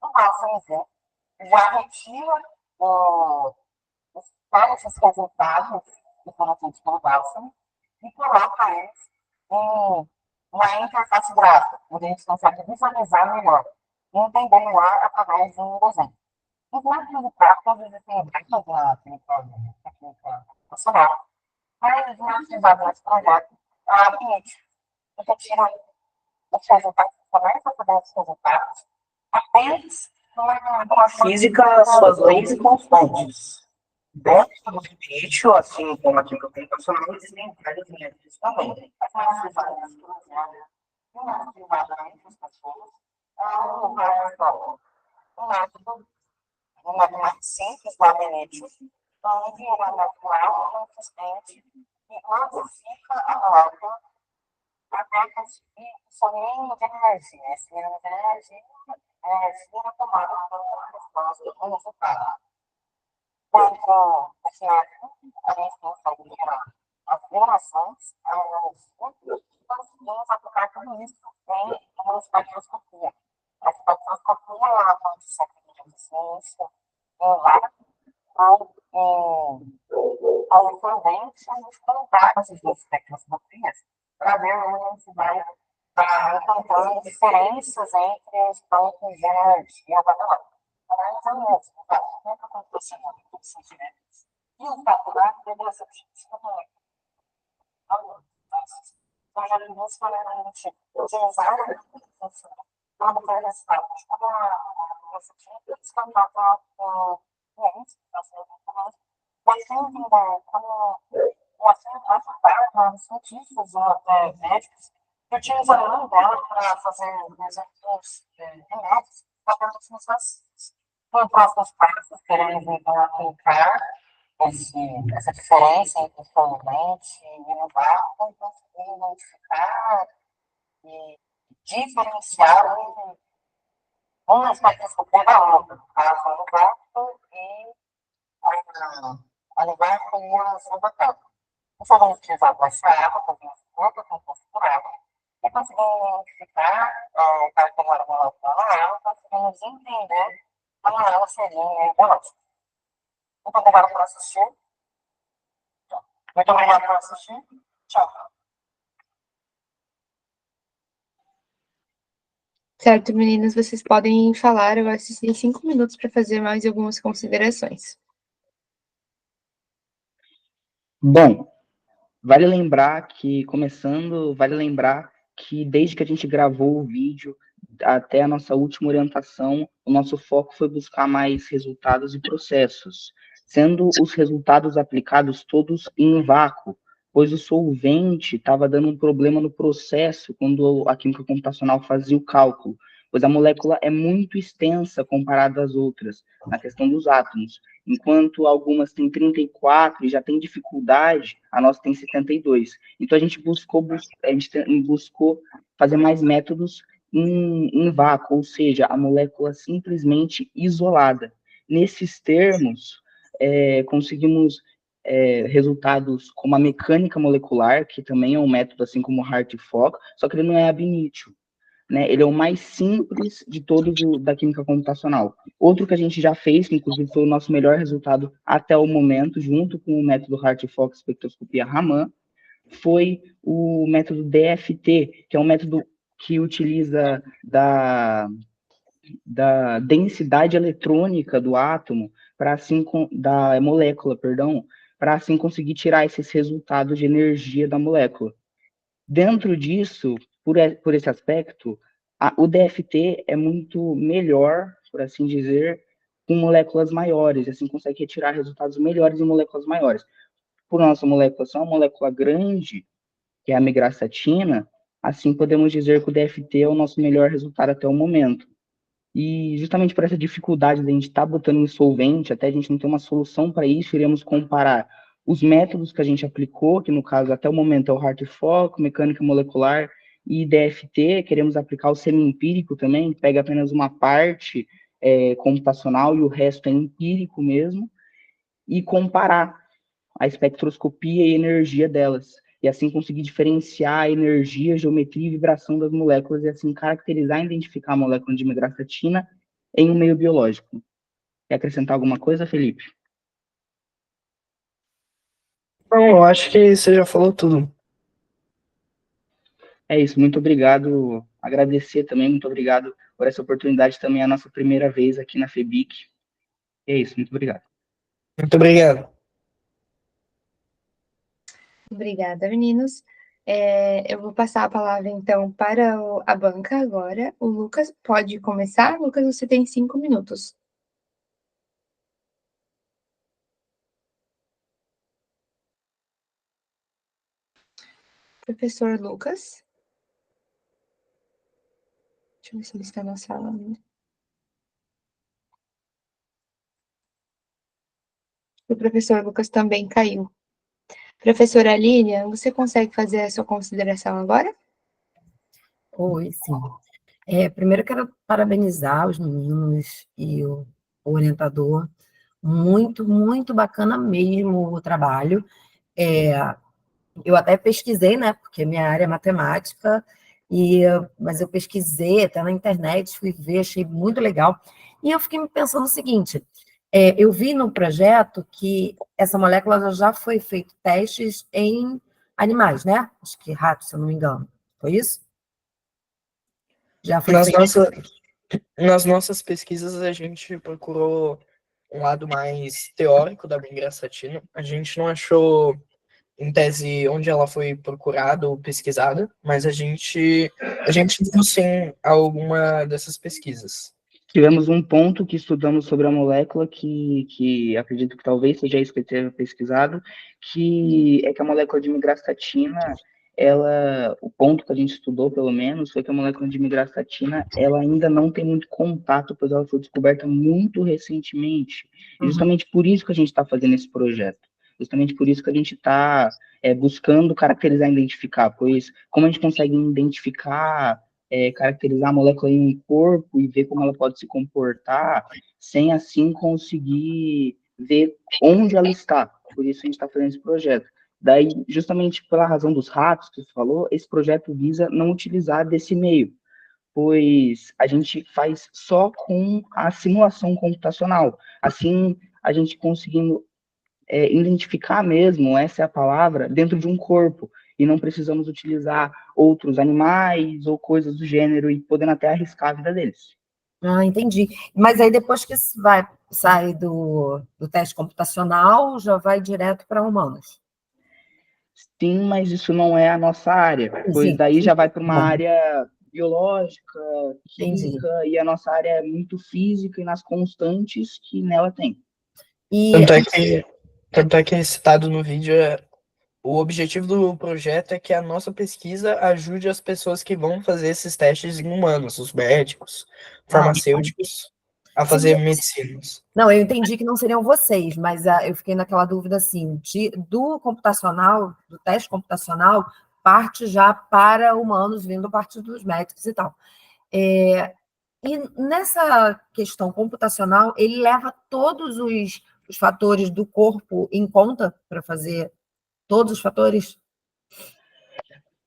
O Balsam V já retira esses resultados informativos pelo Balsam e coloca eles em uma interface gráfica, onde a gente consegue visualizar melhor e entender melhor através de um desenho. Os métodos práticos existem dentro da química computacional, mas o mais utilizado nesse projeto é a BNIT, que retira os resultados, começa a fazer os resultados apenas com a física, suas leis e constantes. Dentro do BNIT, assim como a química computacional, existem vários métodos também. As mais usadas e o mais utilizado entre as pessoas é o método. Um método mais simples do BNIT, onde uma molecular consistente e modifica a molécula até conseguir o seu mínimo de energia. Esse mínimo de energia é tomada por resposta ao resultado. Dentro desse método, a gente consegue gerar as relações, conseguimos aplicar tudo isso em uma espectroscopia. A espectroscopia é uma fonte de ciência em vários ao solvente, a gente contar essas duas espectroscopias para ver onde a gente vai estar encontrando diferenças entre os pontos de energia da analisando isso, como que acontece os sentimentos e o calcular de essa também. Nós já vimos claramente utilizar para obter resultados. Essa química descontada com clientes, mas sem entender como o assunto afetar os cientistas e até médicos que utilizam a mão dela para fazer exemplos remédios para as pessoas. Em próximos passos, queremos então aplicar essa diferença entre solvente e inovar para conseguir identificar e diferenciar uma espectroscopia da outra, a inovato e a inovato e a solvatória. Nós vamos utilizar essa água, fazemos outra composto por água, e conseguimos identificar o caracterizar a molécula na água, conseguimos entender como ela seria biológica. Muito obrigado por assistir. Muito obrigado por assistir. Tchau. Certo, meninas, vocês podem falar. Eu assisti 5 minutos para fazer mais algumas considerações. Bom, vale lembrar que desde que a gente gravou o vídeo até a nossa última orientação, o nosso foco foi buscar mais resultados e processos, sendo os resultados aplicados todos em vácuo, pois o solvente estava dando um problema no processo quando a química computacional fazia o cálculo, pois a molécula é muito extensa comparada às outras, na questão dos átomos. Enquanto algumas têm 34 e já tem dificuldade, a nossa tem 72. Então, a gente buscou fazer mais métodos em vácuo, ou seja, a molécula simplesmente isolada. Nesses termos, conseguimos resultados como a mecânica molecular, que também é um método assim como o Hart-Fock, só que ele não é ab initio, né? Ele é o mais simples de todos da química computacional. Outro que a gente já fez, que inclusive foi o nosso melhor resultado até o momento, junto com o método Hart-Fock espectroscopia Raman, foi o método DFT, que é um método que utiliza da densidade eletrônica do átomo, para assim, da molécula, perdão, para assim conseguir tirar esses resultados de energia da molécula. Dentro disso, por esse aspecto, o DFT é muito melhor, por assim dizer, com moléculas maiores, assim consegue retirar resultados melhores em moléculas maiores. Por nossa molécula ser uma molécula grande, que é a migrastatina, assim podemos dizer que o DFT é o nosso melhor resultado até o momento. E justamente por essa dificuldade de a gente estar botando em solvente, até a gente não ter uma solução para isso, iremos comparar os métodos que a gente aplicou, que no caso até o momento é o Hartree-Fock, mecânica molecular e DFT, queremos aplicar o semi-empírico também, pega apenas uma parte computacional e o resto é empírico mesmo, e comparar a espectroscopia e a energia delas, e assim conseguir diferenciar a energia, geometria e vibração das moléculas, e assim caracterizar e identificar a molécula de migrastatina em um meio biológico. Quer acrescentar alguma coisa, Felipe? Não, eu acho que você já falou tudo. É isso, muito obrigado. Agradecer também, muito obrigado por essa oportunidade, também é a nossa primeira vez aqui na FEBIC. É isso, muito obrigado. Muito obrigado. Obrigada, meninos. Eu vou passar a palavra, então, para a banca agora. O Lucas pode começar. Lucas, você tem 5 minutos. Professor Lucas. Deixa eu ver se ele está na sala ainda. O professor Lucas também caiu. Professora Línia, você consegue fazer a sua consideração agora? Oi, sim. Primeiro quero parabenizar os meninos e o orientador. Muito, muito bacana mesmo o trabalho. Eu até pesquisei, né, porque minha área é matemática, mas eu pesquisei até na internet, fui ver, achei muito legal. E eu fiquei pensando o seguinte, eu vi no projeto que essa molécula já foi feito testes em animais, né? Acho que ratos, se eu não me engano. Foi isso? Já foi feito. Nas nossas pesquisas, a gente procurou um lado mais teórico da migrastatina. A gente não achou, em tese, onde ela foi procurada ou pesquisada, mas a gente viu, sim, alguma dessas pesquisas. Tivemos um ponto que estudamos sobre a molécula, que acredito que talvez seja isso que ele tenha pesquisado, que é que a molécula de migrastatina, o ponto que a gente estudou, pelo menos, foi que a molécula de migrastatina, ela ainda não tem muito contato, pois ela foi descoberta muito recentemente. E justamente por isso que a gente está fazendo esse projeto. Justamente por isso que a gente está buscando caracterizar e identificar, pois como a gente consegue identificar, caracterizar a molécula em um corpo e ver como ela pode se comportar, sem assim conseguir ver onde ela está. Por isso a gente está fazendo esse projeto. Daí, justamente pela razão dos ratos que você falou, esse projeto visa não utilizar desse meio, pois a gente faz só com a simulação computacional. Assim, a gente conseguindo identificar mesmo, essa é a palavra, dentro de um corpo, e não precisamos utilizar outros animais ou coisas do gênero, e podendo até arriscar a vida deles. Ah, entendi. Mas aí depois que sai do teste computacional, já vai direto para humanos? Sim, mas isso não é a nossa área, pois daí já vai para uma área biológica, química, e a nossa área é muito física e nas constantes que nela tem. Tanto é que citado no vídeo, o objetivo do projeto é que a nossa pesquisa ajude as pessoas que vão fazer esses testes em humanos, os médicos, farmacêuticos, a fazer medicinas. Não, eu entendi que não seriam vocês, mas eu fiquei naquela dúvida assim, do computacional, do teste computacional, parte já para humanos, vindo parte dos médicos e tal. E nessa questão computacional, ele leva todos os fatores do corpo em conta para fazer todos os fatores?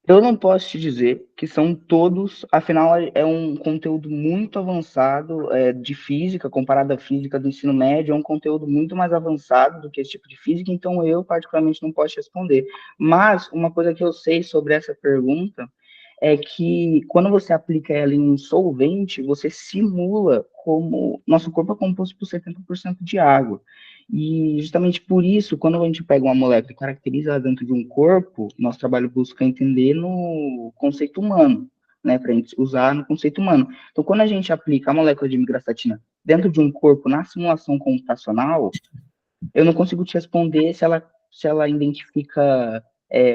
Eu não posso te dizer que são todos, afinal é um conteúdo muito avançado de física, comparado à física do ensino médio, é um conteúdo muito mais avançado do que esse tipo de física, então eu particularmente não posso responder. Mas uma coisa que eu sei sobre essa pergunta é que quando você aplica ela em um solvente, você simula como nosso corpo é composto por 70% de água. E justamente por isso, quando a gente pega uma molécula e caracteriza ela dentro de um corpo, nosso trabalho busca entender no conceito humano, né, para a gente usar no conceito humano. Então, quando a gente aplica a molécula de migrastatina dentro de um corpo na simulação computacional, eu não consigo te responder se ela identifica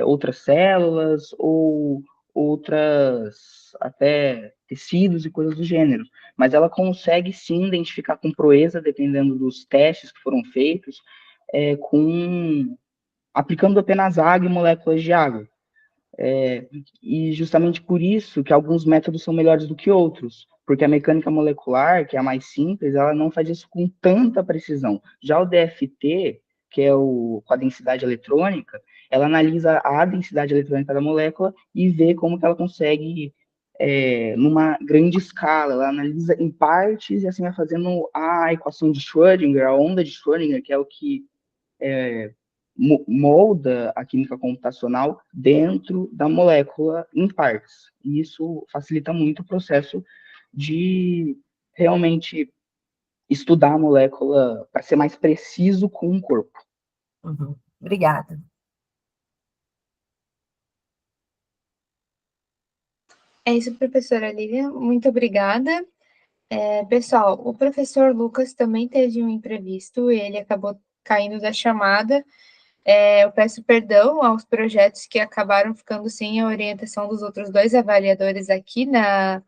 outras células ou outras, até tecidos e coisas do gênero. Mas ela consegue sim identificar com proeza, dependendo dos testes que foram feitos, aplicando apenas água e moléculas de água. E justamente por isso que alguns métodos são melhores do que outros, porque a mecânica molecular, que é a mais simples, ela não faz isso com tanta precisão. Já o DFT, que é com a densidade eletrônica, ela analisa a densidade eletrônica da molécula e vê como que ela consegue, numa grande escala, ela analisa em partes e assim vai fazendo a equação de Schrödinger, a onda de Schrödinger, que é o que molda a química computacional dentro da molécula em partes. E isso facilita muito o processo de realmente estudar a molécula para ser mais preciso com o corpo. Uhum. Obrigada. É isso, professora Lilian. Muito obrigada. Pessoal, o professor Lucas também teve um imprevisto e ele acabou caindo da chamada. Eu peço perdão aos projetos que acabaram ficando sem a orientação dos outros 2 avaliadores aqui na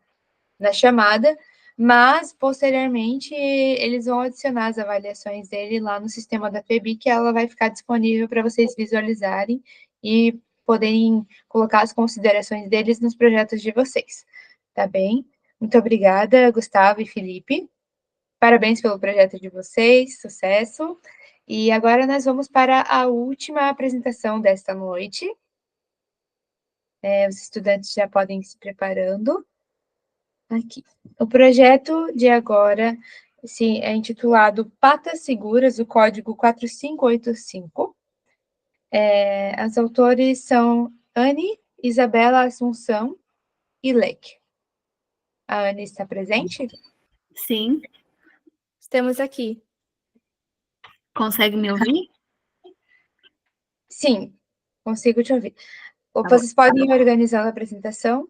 chamada, mas, posteriormente, eles vão adicionar as avaliações dele lá no sistema da FEBI, que ela vai ficar disponível para vocês visualizarem e poderem colocar as considerações deles nos projetos de vocês, tá bem? Muito obrigada, Gustavo e Felipe. Parabéns pelo projeto de vocês, sucesso. E agora nós vamos para a última apresentação desta noite. Os estudantes já podem ir se preparando. Aqui. O projeto de agora é intitulado Patas Seguras, o código 4585. As autores são Anne, Isabela Assunção e Leque. A Anne está presente? Sim. Estamos aqui. Consegue me ouvir? Sim, consigo te ouvir. Vocês podem ir organizando a apresentação.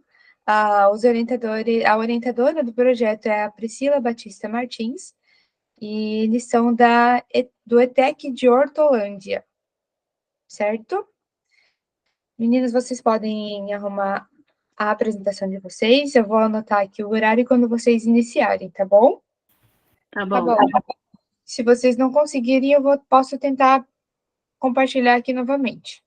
A orientadora do projeto é a Priscila Batista Martins, e eles são do ETEC de Hortolândia, certo? Meninas, vocês podem arrumar a apresentação de vocês. Eu vou anotar aqui o horário quando vocês iniciarem, tá bom? Tá bom. Se vocês não conseguirem, posso tentar compartilhar aqui novamente.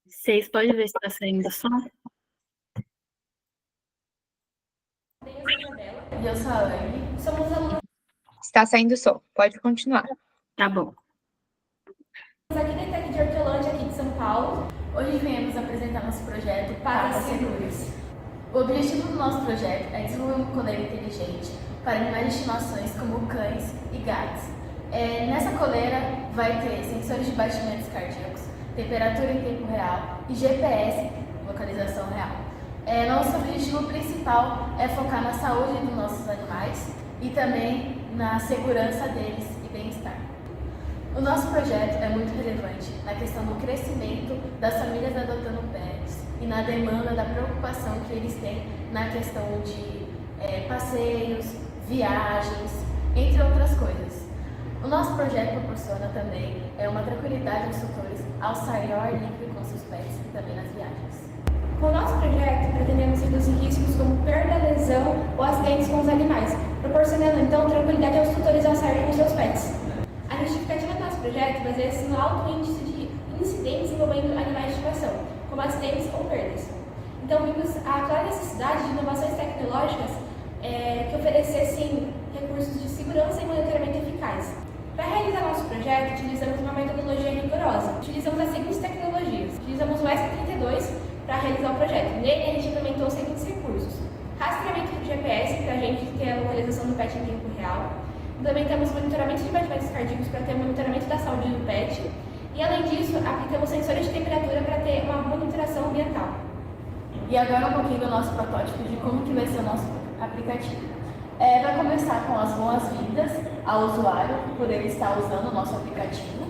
Vocês podem ver se está saindo som? E eu sou a Anne. Somos alunos. Está saindo som. Pode continuar. Tá bom. Aqui da ETEC de Hortolândia, aqui de São Paulo. Hoje viemos apresentar nosso projeto Patas Seguras. O objetivo do nosso projeto é desenvolver um coleira inteligente para animais de estimações como cães e gatos. Nessa coleira vai ter sensores de batimentos cardíacos, temperatura em tempo real e GPS, localização real. Nosso objetivo principal é focar na saúde dos nossos animais e também na segurança deles e bem-estar. O nosso projeto é muito relevante na questão do crescimento das famílias adotando pets e na demanda da preocupação que eles têm na questão de passeios, viagens, entre outras coisas. O nosso projeto proporciona também uma tranquilidade aos tutores ao sair ao ar livre com seus pets e também nas viagens. Com o nosso projeto, pretendemos reduzir riscos como perda, lesão ou acidentes com os animais, proporcionando então tranquilidade aos tutores ao sair com seus pets. A justificativa do nosso projeto baseia-se no alto índice de incidentes envolvendo animais de estimação, como acidentes ou perdas. Então, vimos a clara necessidade de inovações tecnológicas que oferecessem recursos de segurança e monitoramento eficaz. Para realizar nosso projeto, utilizamos uma metodologia rigorosa. Utilizamos as seguintes tecnologias. Utilizamos o ESP32, para realizar o projeto. Nele, a gente implementou os seguintes recursos: rastreamento do GPS, para a gente ter a localização do PET em tempo real. Implementamos monitoramento de batimentos cardíacos para ter o monitoramento da saúde do PET. E, além disso, aplicamos sensores de temperatura para ter uma monitoração ambiental. E agora um pouquinho do nosso protótipo, de como que vai ser o nosso aplicativo. Vai começar com as boas-vindas ao usuário, por ele estar usando o nosso aplicativo.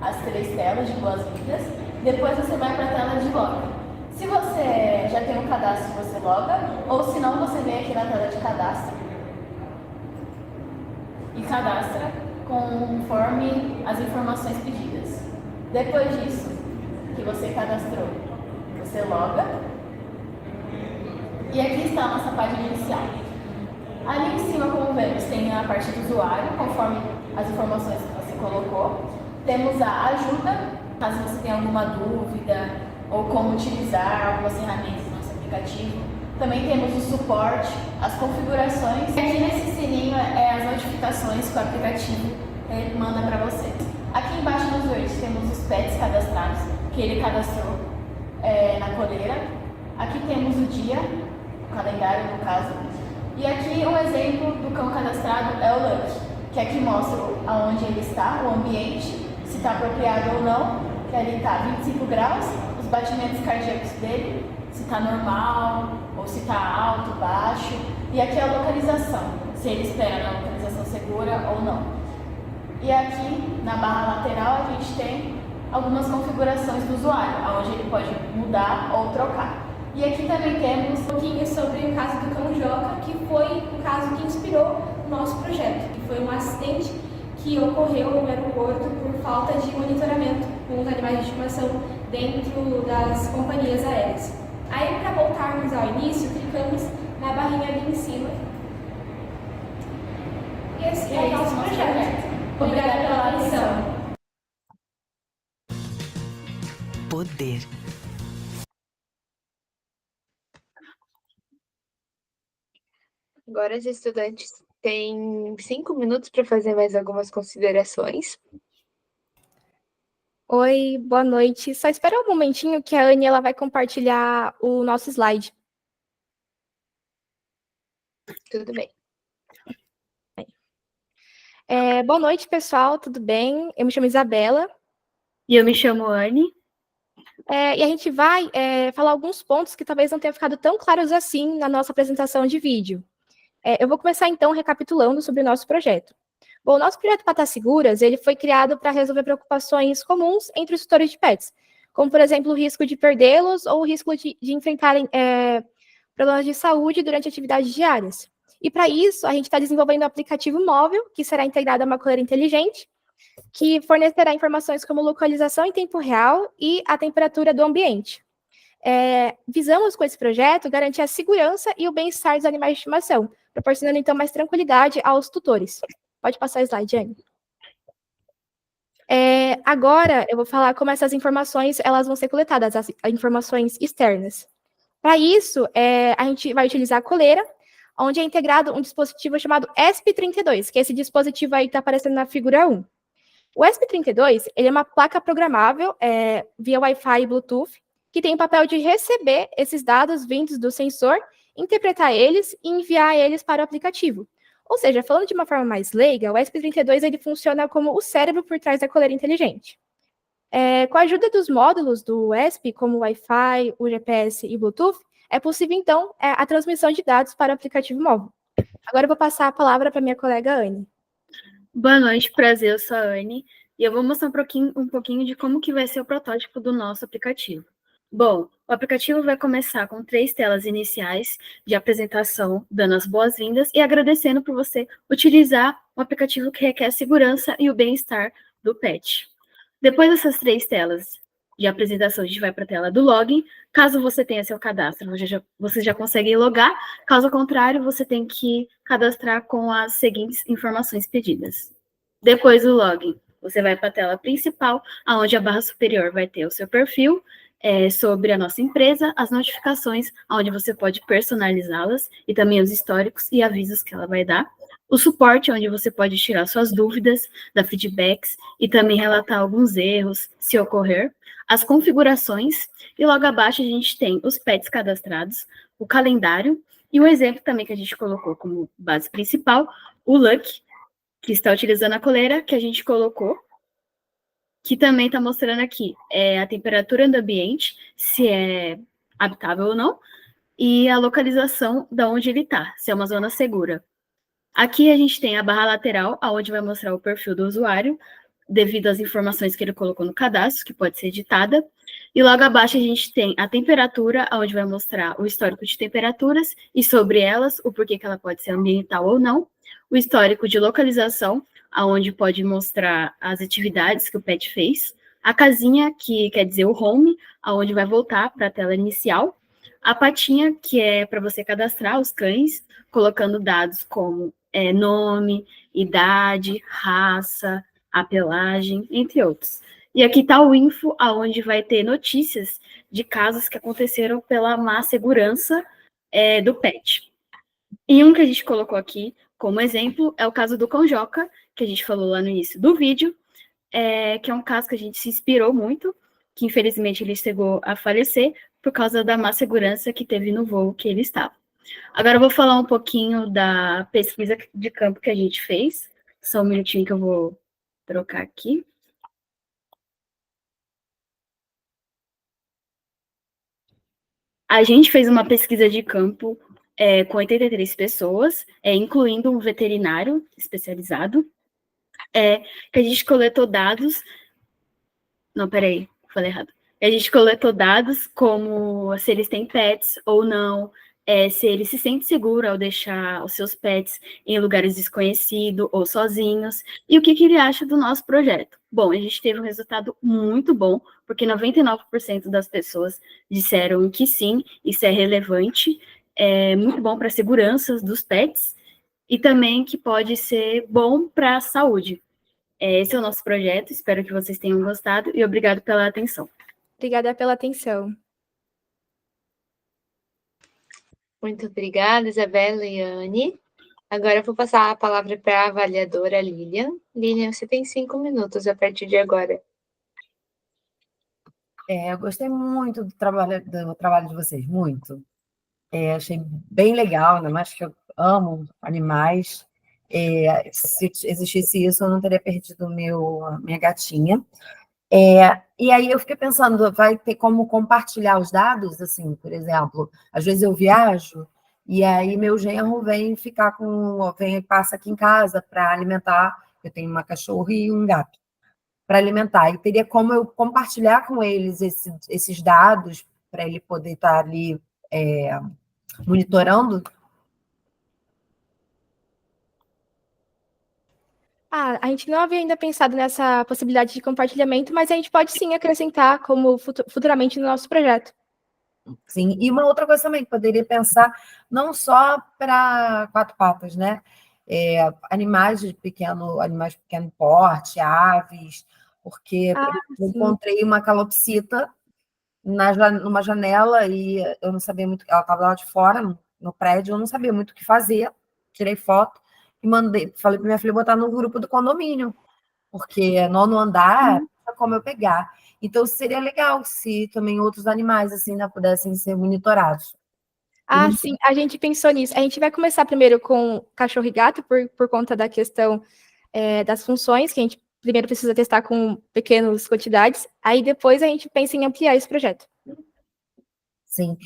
As 3 telas de boas-vindas. Depois você vai para a tela de login. Se você já tem um cadastro, você loga, ou se não, você vem aqui na tela de cadastro e cadastra conforme as informações pedidas. Depois disso, que você cadastrou, você loga. E aqui está a nossa página inicial. Ali em cima, como vemos, tem a parte do usuário, conforme as informações que você colocou. Temos a ajuda, caso você tenha alguma dúvida, ou como utilizar algumas ferramentas do nosso aplicativo. Também temos o suporte, as configurações. E aqui nesse sininho as notificações que o aplicativo manda para você. Aqui embaixo nos verdes temos os pets cadastrados, que ele cadastrou na coleira. Aqui temos o dia, o calendário no caso. E aqui um exemplo do cão cadastrado é o Lucky, que aqui mostra aonde ele está, o ambiente, se está apropriado ou não, que ali está 25 graus, os batimentos cardíacos dele, se está normal, ou se está alto, baixo. E aqui a localização, se ele espera na localização segura ou não. E aqui, na barra lateral, a gente tem algumas configurações do usuário, onde ele pode mudar ou trocar. E aqui também temos um pouquinho sobre o caso do cão Joca, que foi o caso que inspirou o nosso projeto, que foi um acidente que ocorreu no aeroporto por falta de monitoramento com os animais de estimação dentro das companhias aéreas. Aí, para voltarmos ao início, clicamos na barrinha ali em cima. E esse é o nosso projeto. Obrigada pela atenção. Poder. Agora os estudantes têm 5 minutos para fazer mais algumas considerações. Oi, boa noite. Só espera um momentinho que a Anne ela vai compartilhar o nosso slide. Tudo bem. Boa noite, pessoal, tudo bem? Eu me chamo Isabela. E eu me chamo Anne. E a gente vai falar alguns pontos que talvez não tenham ficado tão claros assim na nossa apresentação de vídeo. Eu vou começar, então, recapitulando sobre o nosso projeto. Bom, o nosso projeto Patas Seguras, ele foi criado para resolver preocupações comuns entre os tutores de pets, como, por exemplo, o risco de perdê-los ou o risco de enfrentarem problemas de saúde durante atividades diárias. E, para isso, a gente está desenvolvendo um aplicativo móvel, que será integrado a uma coleira inteligente, que fornecerá informações como localização em tempo real e a temperatura do ambiente. Visamos, com esse projeto, garantir a segurança e o bem-estar dos animais de estimação, proporcionando, então, mais tranquilidade aos tutores. Pode passar o slide, Anne. Agora, eu vou falar como essas informações elas vão ser coletadas, as informações externas. Para isso, a gente vai utilizar a coleira, onde é integrado um dispositivo chamado ESP32, que é esse dispositivo aí que está aparecendo na figura 1. O ESP32, ele é uma placa programável via Wi-Fi e Bluetooth, que tem o papel de receber esses dados vindos do sensor, interpretar eles e enviar eles para o aplicativo. Ou seja, falando de uma forma mais leiga, o ESP32 ele funciona como o cérebro por trás da coleira inteligente. Com a ajuda dos módulos do ESP, como o Wi-Fi, o GPS e o Bluetooth, é possível, então, a transmissão de dados para o aplicativo móvel. Agora eu vou passar a palavra para minha colega Anne. Boa noite, prazer, eu sou a Anne, e eu vou mostrar um pouquinho de como que vai ser o protótipo do nosso aplicativo. Bom, o aplicativo vai começar com 3 telas iniciais de apresentação, dando as boas-vindas e agradecendo por você utilizar um aplicativo que requer a segurança e o bem-estar do pet. Depois dessas 3 telas de apresentação, a gente vai para a tela do login. Caso você tenha seu cadastro, você já consegue logar. Caso contrário, você tem que cadastrar com as seguintes informações pedidas. Depois do login, você vai para a tela principal, onde a barra superior vai ter o seu perfil, sobre a nossa empresa, as notificações, onde você pode personalizá-las, e também os históricos e avisos que ela vai dar. O suporte, onde você pode tirar suas dúvidas, dar feedbacks e também relatar alguns erros, se ocorrer. As configurações, e logo abaixo a gente tem os pets cadastrados, o calendário, e um exemplo também que a gente colocou como base principal, o Luck, que está utilizando a coleira, que a gente colocou, que também está mostrando aqui a temperatura do ambiente, se é habitável ou não, e a localização de onde ele está, se é uma zona segura. Aqui a gente tem a barra lateral, onde vai mostrar o perfil do usuário, devido às informações que ele colocou no cadastro, que pode ser editada. E logo abaixo a gente tem a temperatura, onde vai mostrar o histórico de temperaturas e sobre elas, o porquê que ela pode ser ambiental ou não. O histórico de localização, onde pode mostrar as atividades que o pet fez. A casinha, que quer dizer o home, onde vai voltar para a tela inicial. A patinha, que é para você cadastrar os cães, colocando dados como nome, idade, raça, a pelagem, entre outros. E aqui está o info, onde vai ter notícias de casos que aconteceram pela má segurança do pet. E um que a gente colocou aqui como exemplo é o caso do cão Joca, que a gente falou lá no início do vídeo, que é um caso que a gente se inspirou muito, que infelizmente ele chegou a falecer por causa da má segurança que teve no voo que ele estava. Agora eu vou falar um pouquinho da pesquisa de campo que a gente fez. Só um minutinho que eu vou trocar aqui. A gente fez uma pesquisa de campo com 83 pessoas, incluindo um veterinário especializado, que a gente coletou dados... Não, peraí, falei errado. A gente coletou dados como se eles têm pets ou não, se ele se sente seguro ao deixar os seus pets em lugares desconhecidos ou sozinhos, e o que ele acha do nosso projeto. Bom, a gente teve um resultado muito bom, porque 99% das pessoas disseram que sim, isso é relevante, é muito bom para a segurança dos pets, e também que pode ser bom para a saúde. Esse é o nosso projeto, espero que vocês tenham gostado, e obrigado pela atenção. Obrigada pela atenção. Muito obrigada, Isabela e Anne. Agora eu vou passar a palavra para a avaliadora Lilian. Lilian, você tem 5 minutos a partir de agora. Eu gostei muito do trabalho de vocês, muito. Achei bem legal, ainda mais que eu amo animais. Se existisse isso, eu não teria perdido minha gatinha. E aí eu fiquei pensando, vai ter como compartilhar os dados, assim, por exemplo, às vezes eu viajo e aí meu genro passa aqui em casa para alimentar, eu tenho uma cachorra e um gato, para alimentar, e teria como eu compartilhar com eles esses dados para ele poder estar ali monitorando. A gente não havia ainda pensado nessa possibilidade de compartilhamento, mas a gente pode sim acrescentar como futuramente no nosso projeto. Sim, e uma outra coisa também, poderia pensar não só para 4 patas, né? Animais de pequeno porte, aves, porque eu encontrei uma calopsita numa janela e eu não sabia muito, ela estava lá de fora, no prédio, eu não sabia muito o que fazer, tirei foto e falei para minha filha botar no grupo do condomínio, porque 9º andar, não como eu pegar. Então, seria legal se também outros animais assim, né, pudessem ser monitorados. Sim, a gente pensou nisso. A gente vai começar primeiro com cachorro e gato, por conta da questão das funções, que a gente primeiro precisa testar com pequenas quantidades, aí depois a gente pensa em ampliar esse projeto. Sim.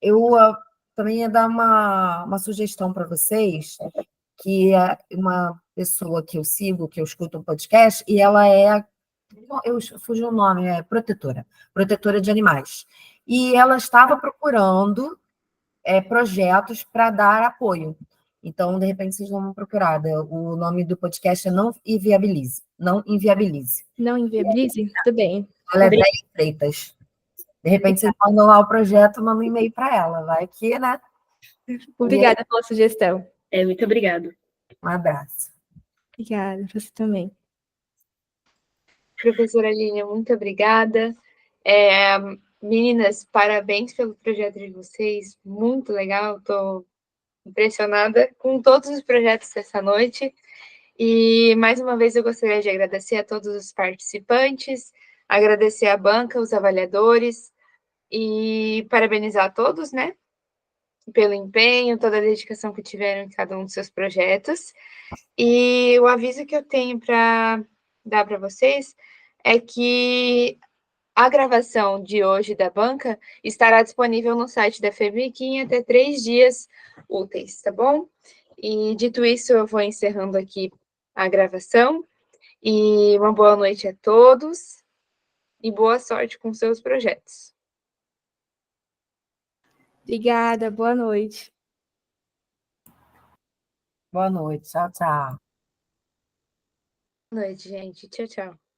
Eu também ia dar uma sugestão para vocês, que é uma pessoa que eu sigo, que eu escuto um podcast, e ela eu fugi o nome, protetora de animais. E ela estava procurando projetos para dar apoio. Então, de repente, vocês vão procurar. O nome do podcast é Não Inviabilize. Não Inviabilize. Não Inviabilize? Tudo bem. Ela é Déia Freitas. De repente, vocês mandam lá o projeto, mandam um e-mail para ela. Vai que, né? Obrigada pela sugestão. Muito obrigada. Um abraço. Obrigada, você também. Professora Lilian, muito obrigada. Meninas, parabéns pelo projeto de vocês, muito legal, estou impressionada com todos os projetos dessa noite. E, mais uma vez, eu gostaria de agradecer a todos os participantes, agradecer a banca, os avaliadores, e parabenizar a todos, né, pelo empenho, toda a dedicação que tiveram em cada um dos seus projetos. E o aviso que eu tenho para dar para vocês é que a gravação de hoje da banca estará disponível no site da FEBIC em até 3 dias úteis, tá bom? E dito isso, eu vou encerrando aqui a gravação. E uma boa noite a todos e boa sorte com seus projetos. Obrigada, boa noite. Boa noite, tchau, tchau. Boa noite, gente. Tchau, tchau.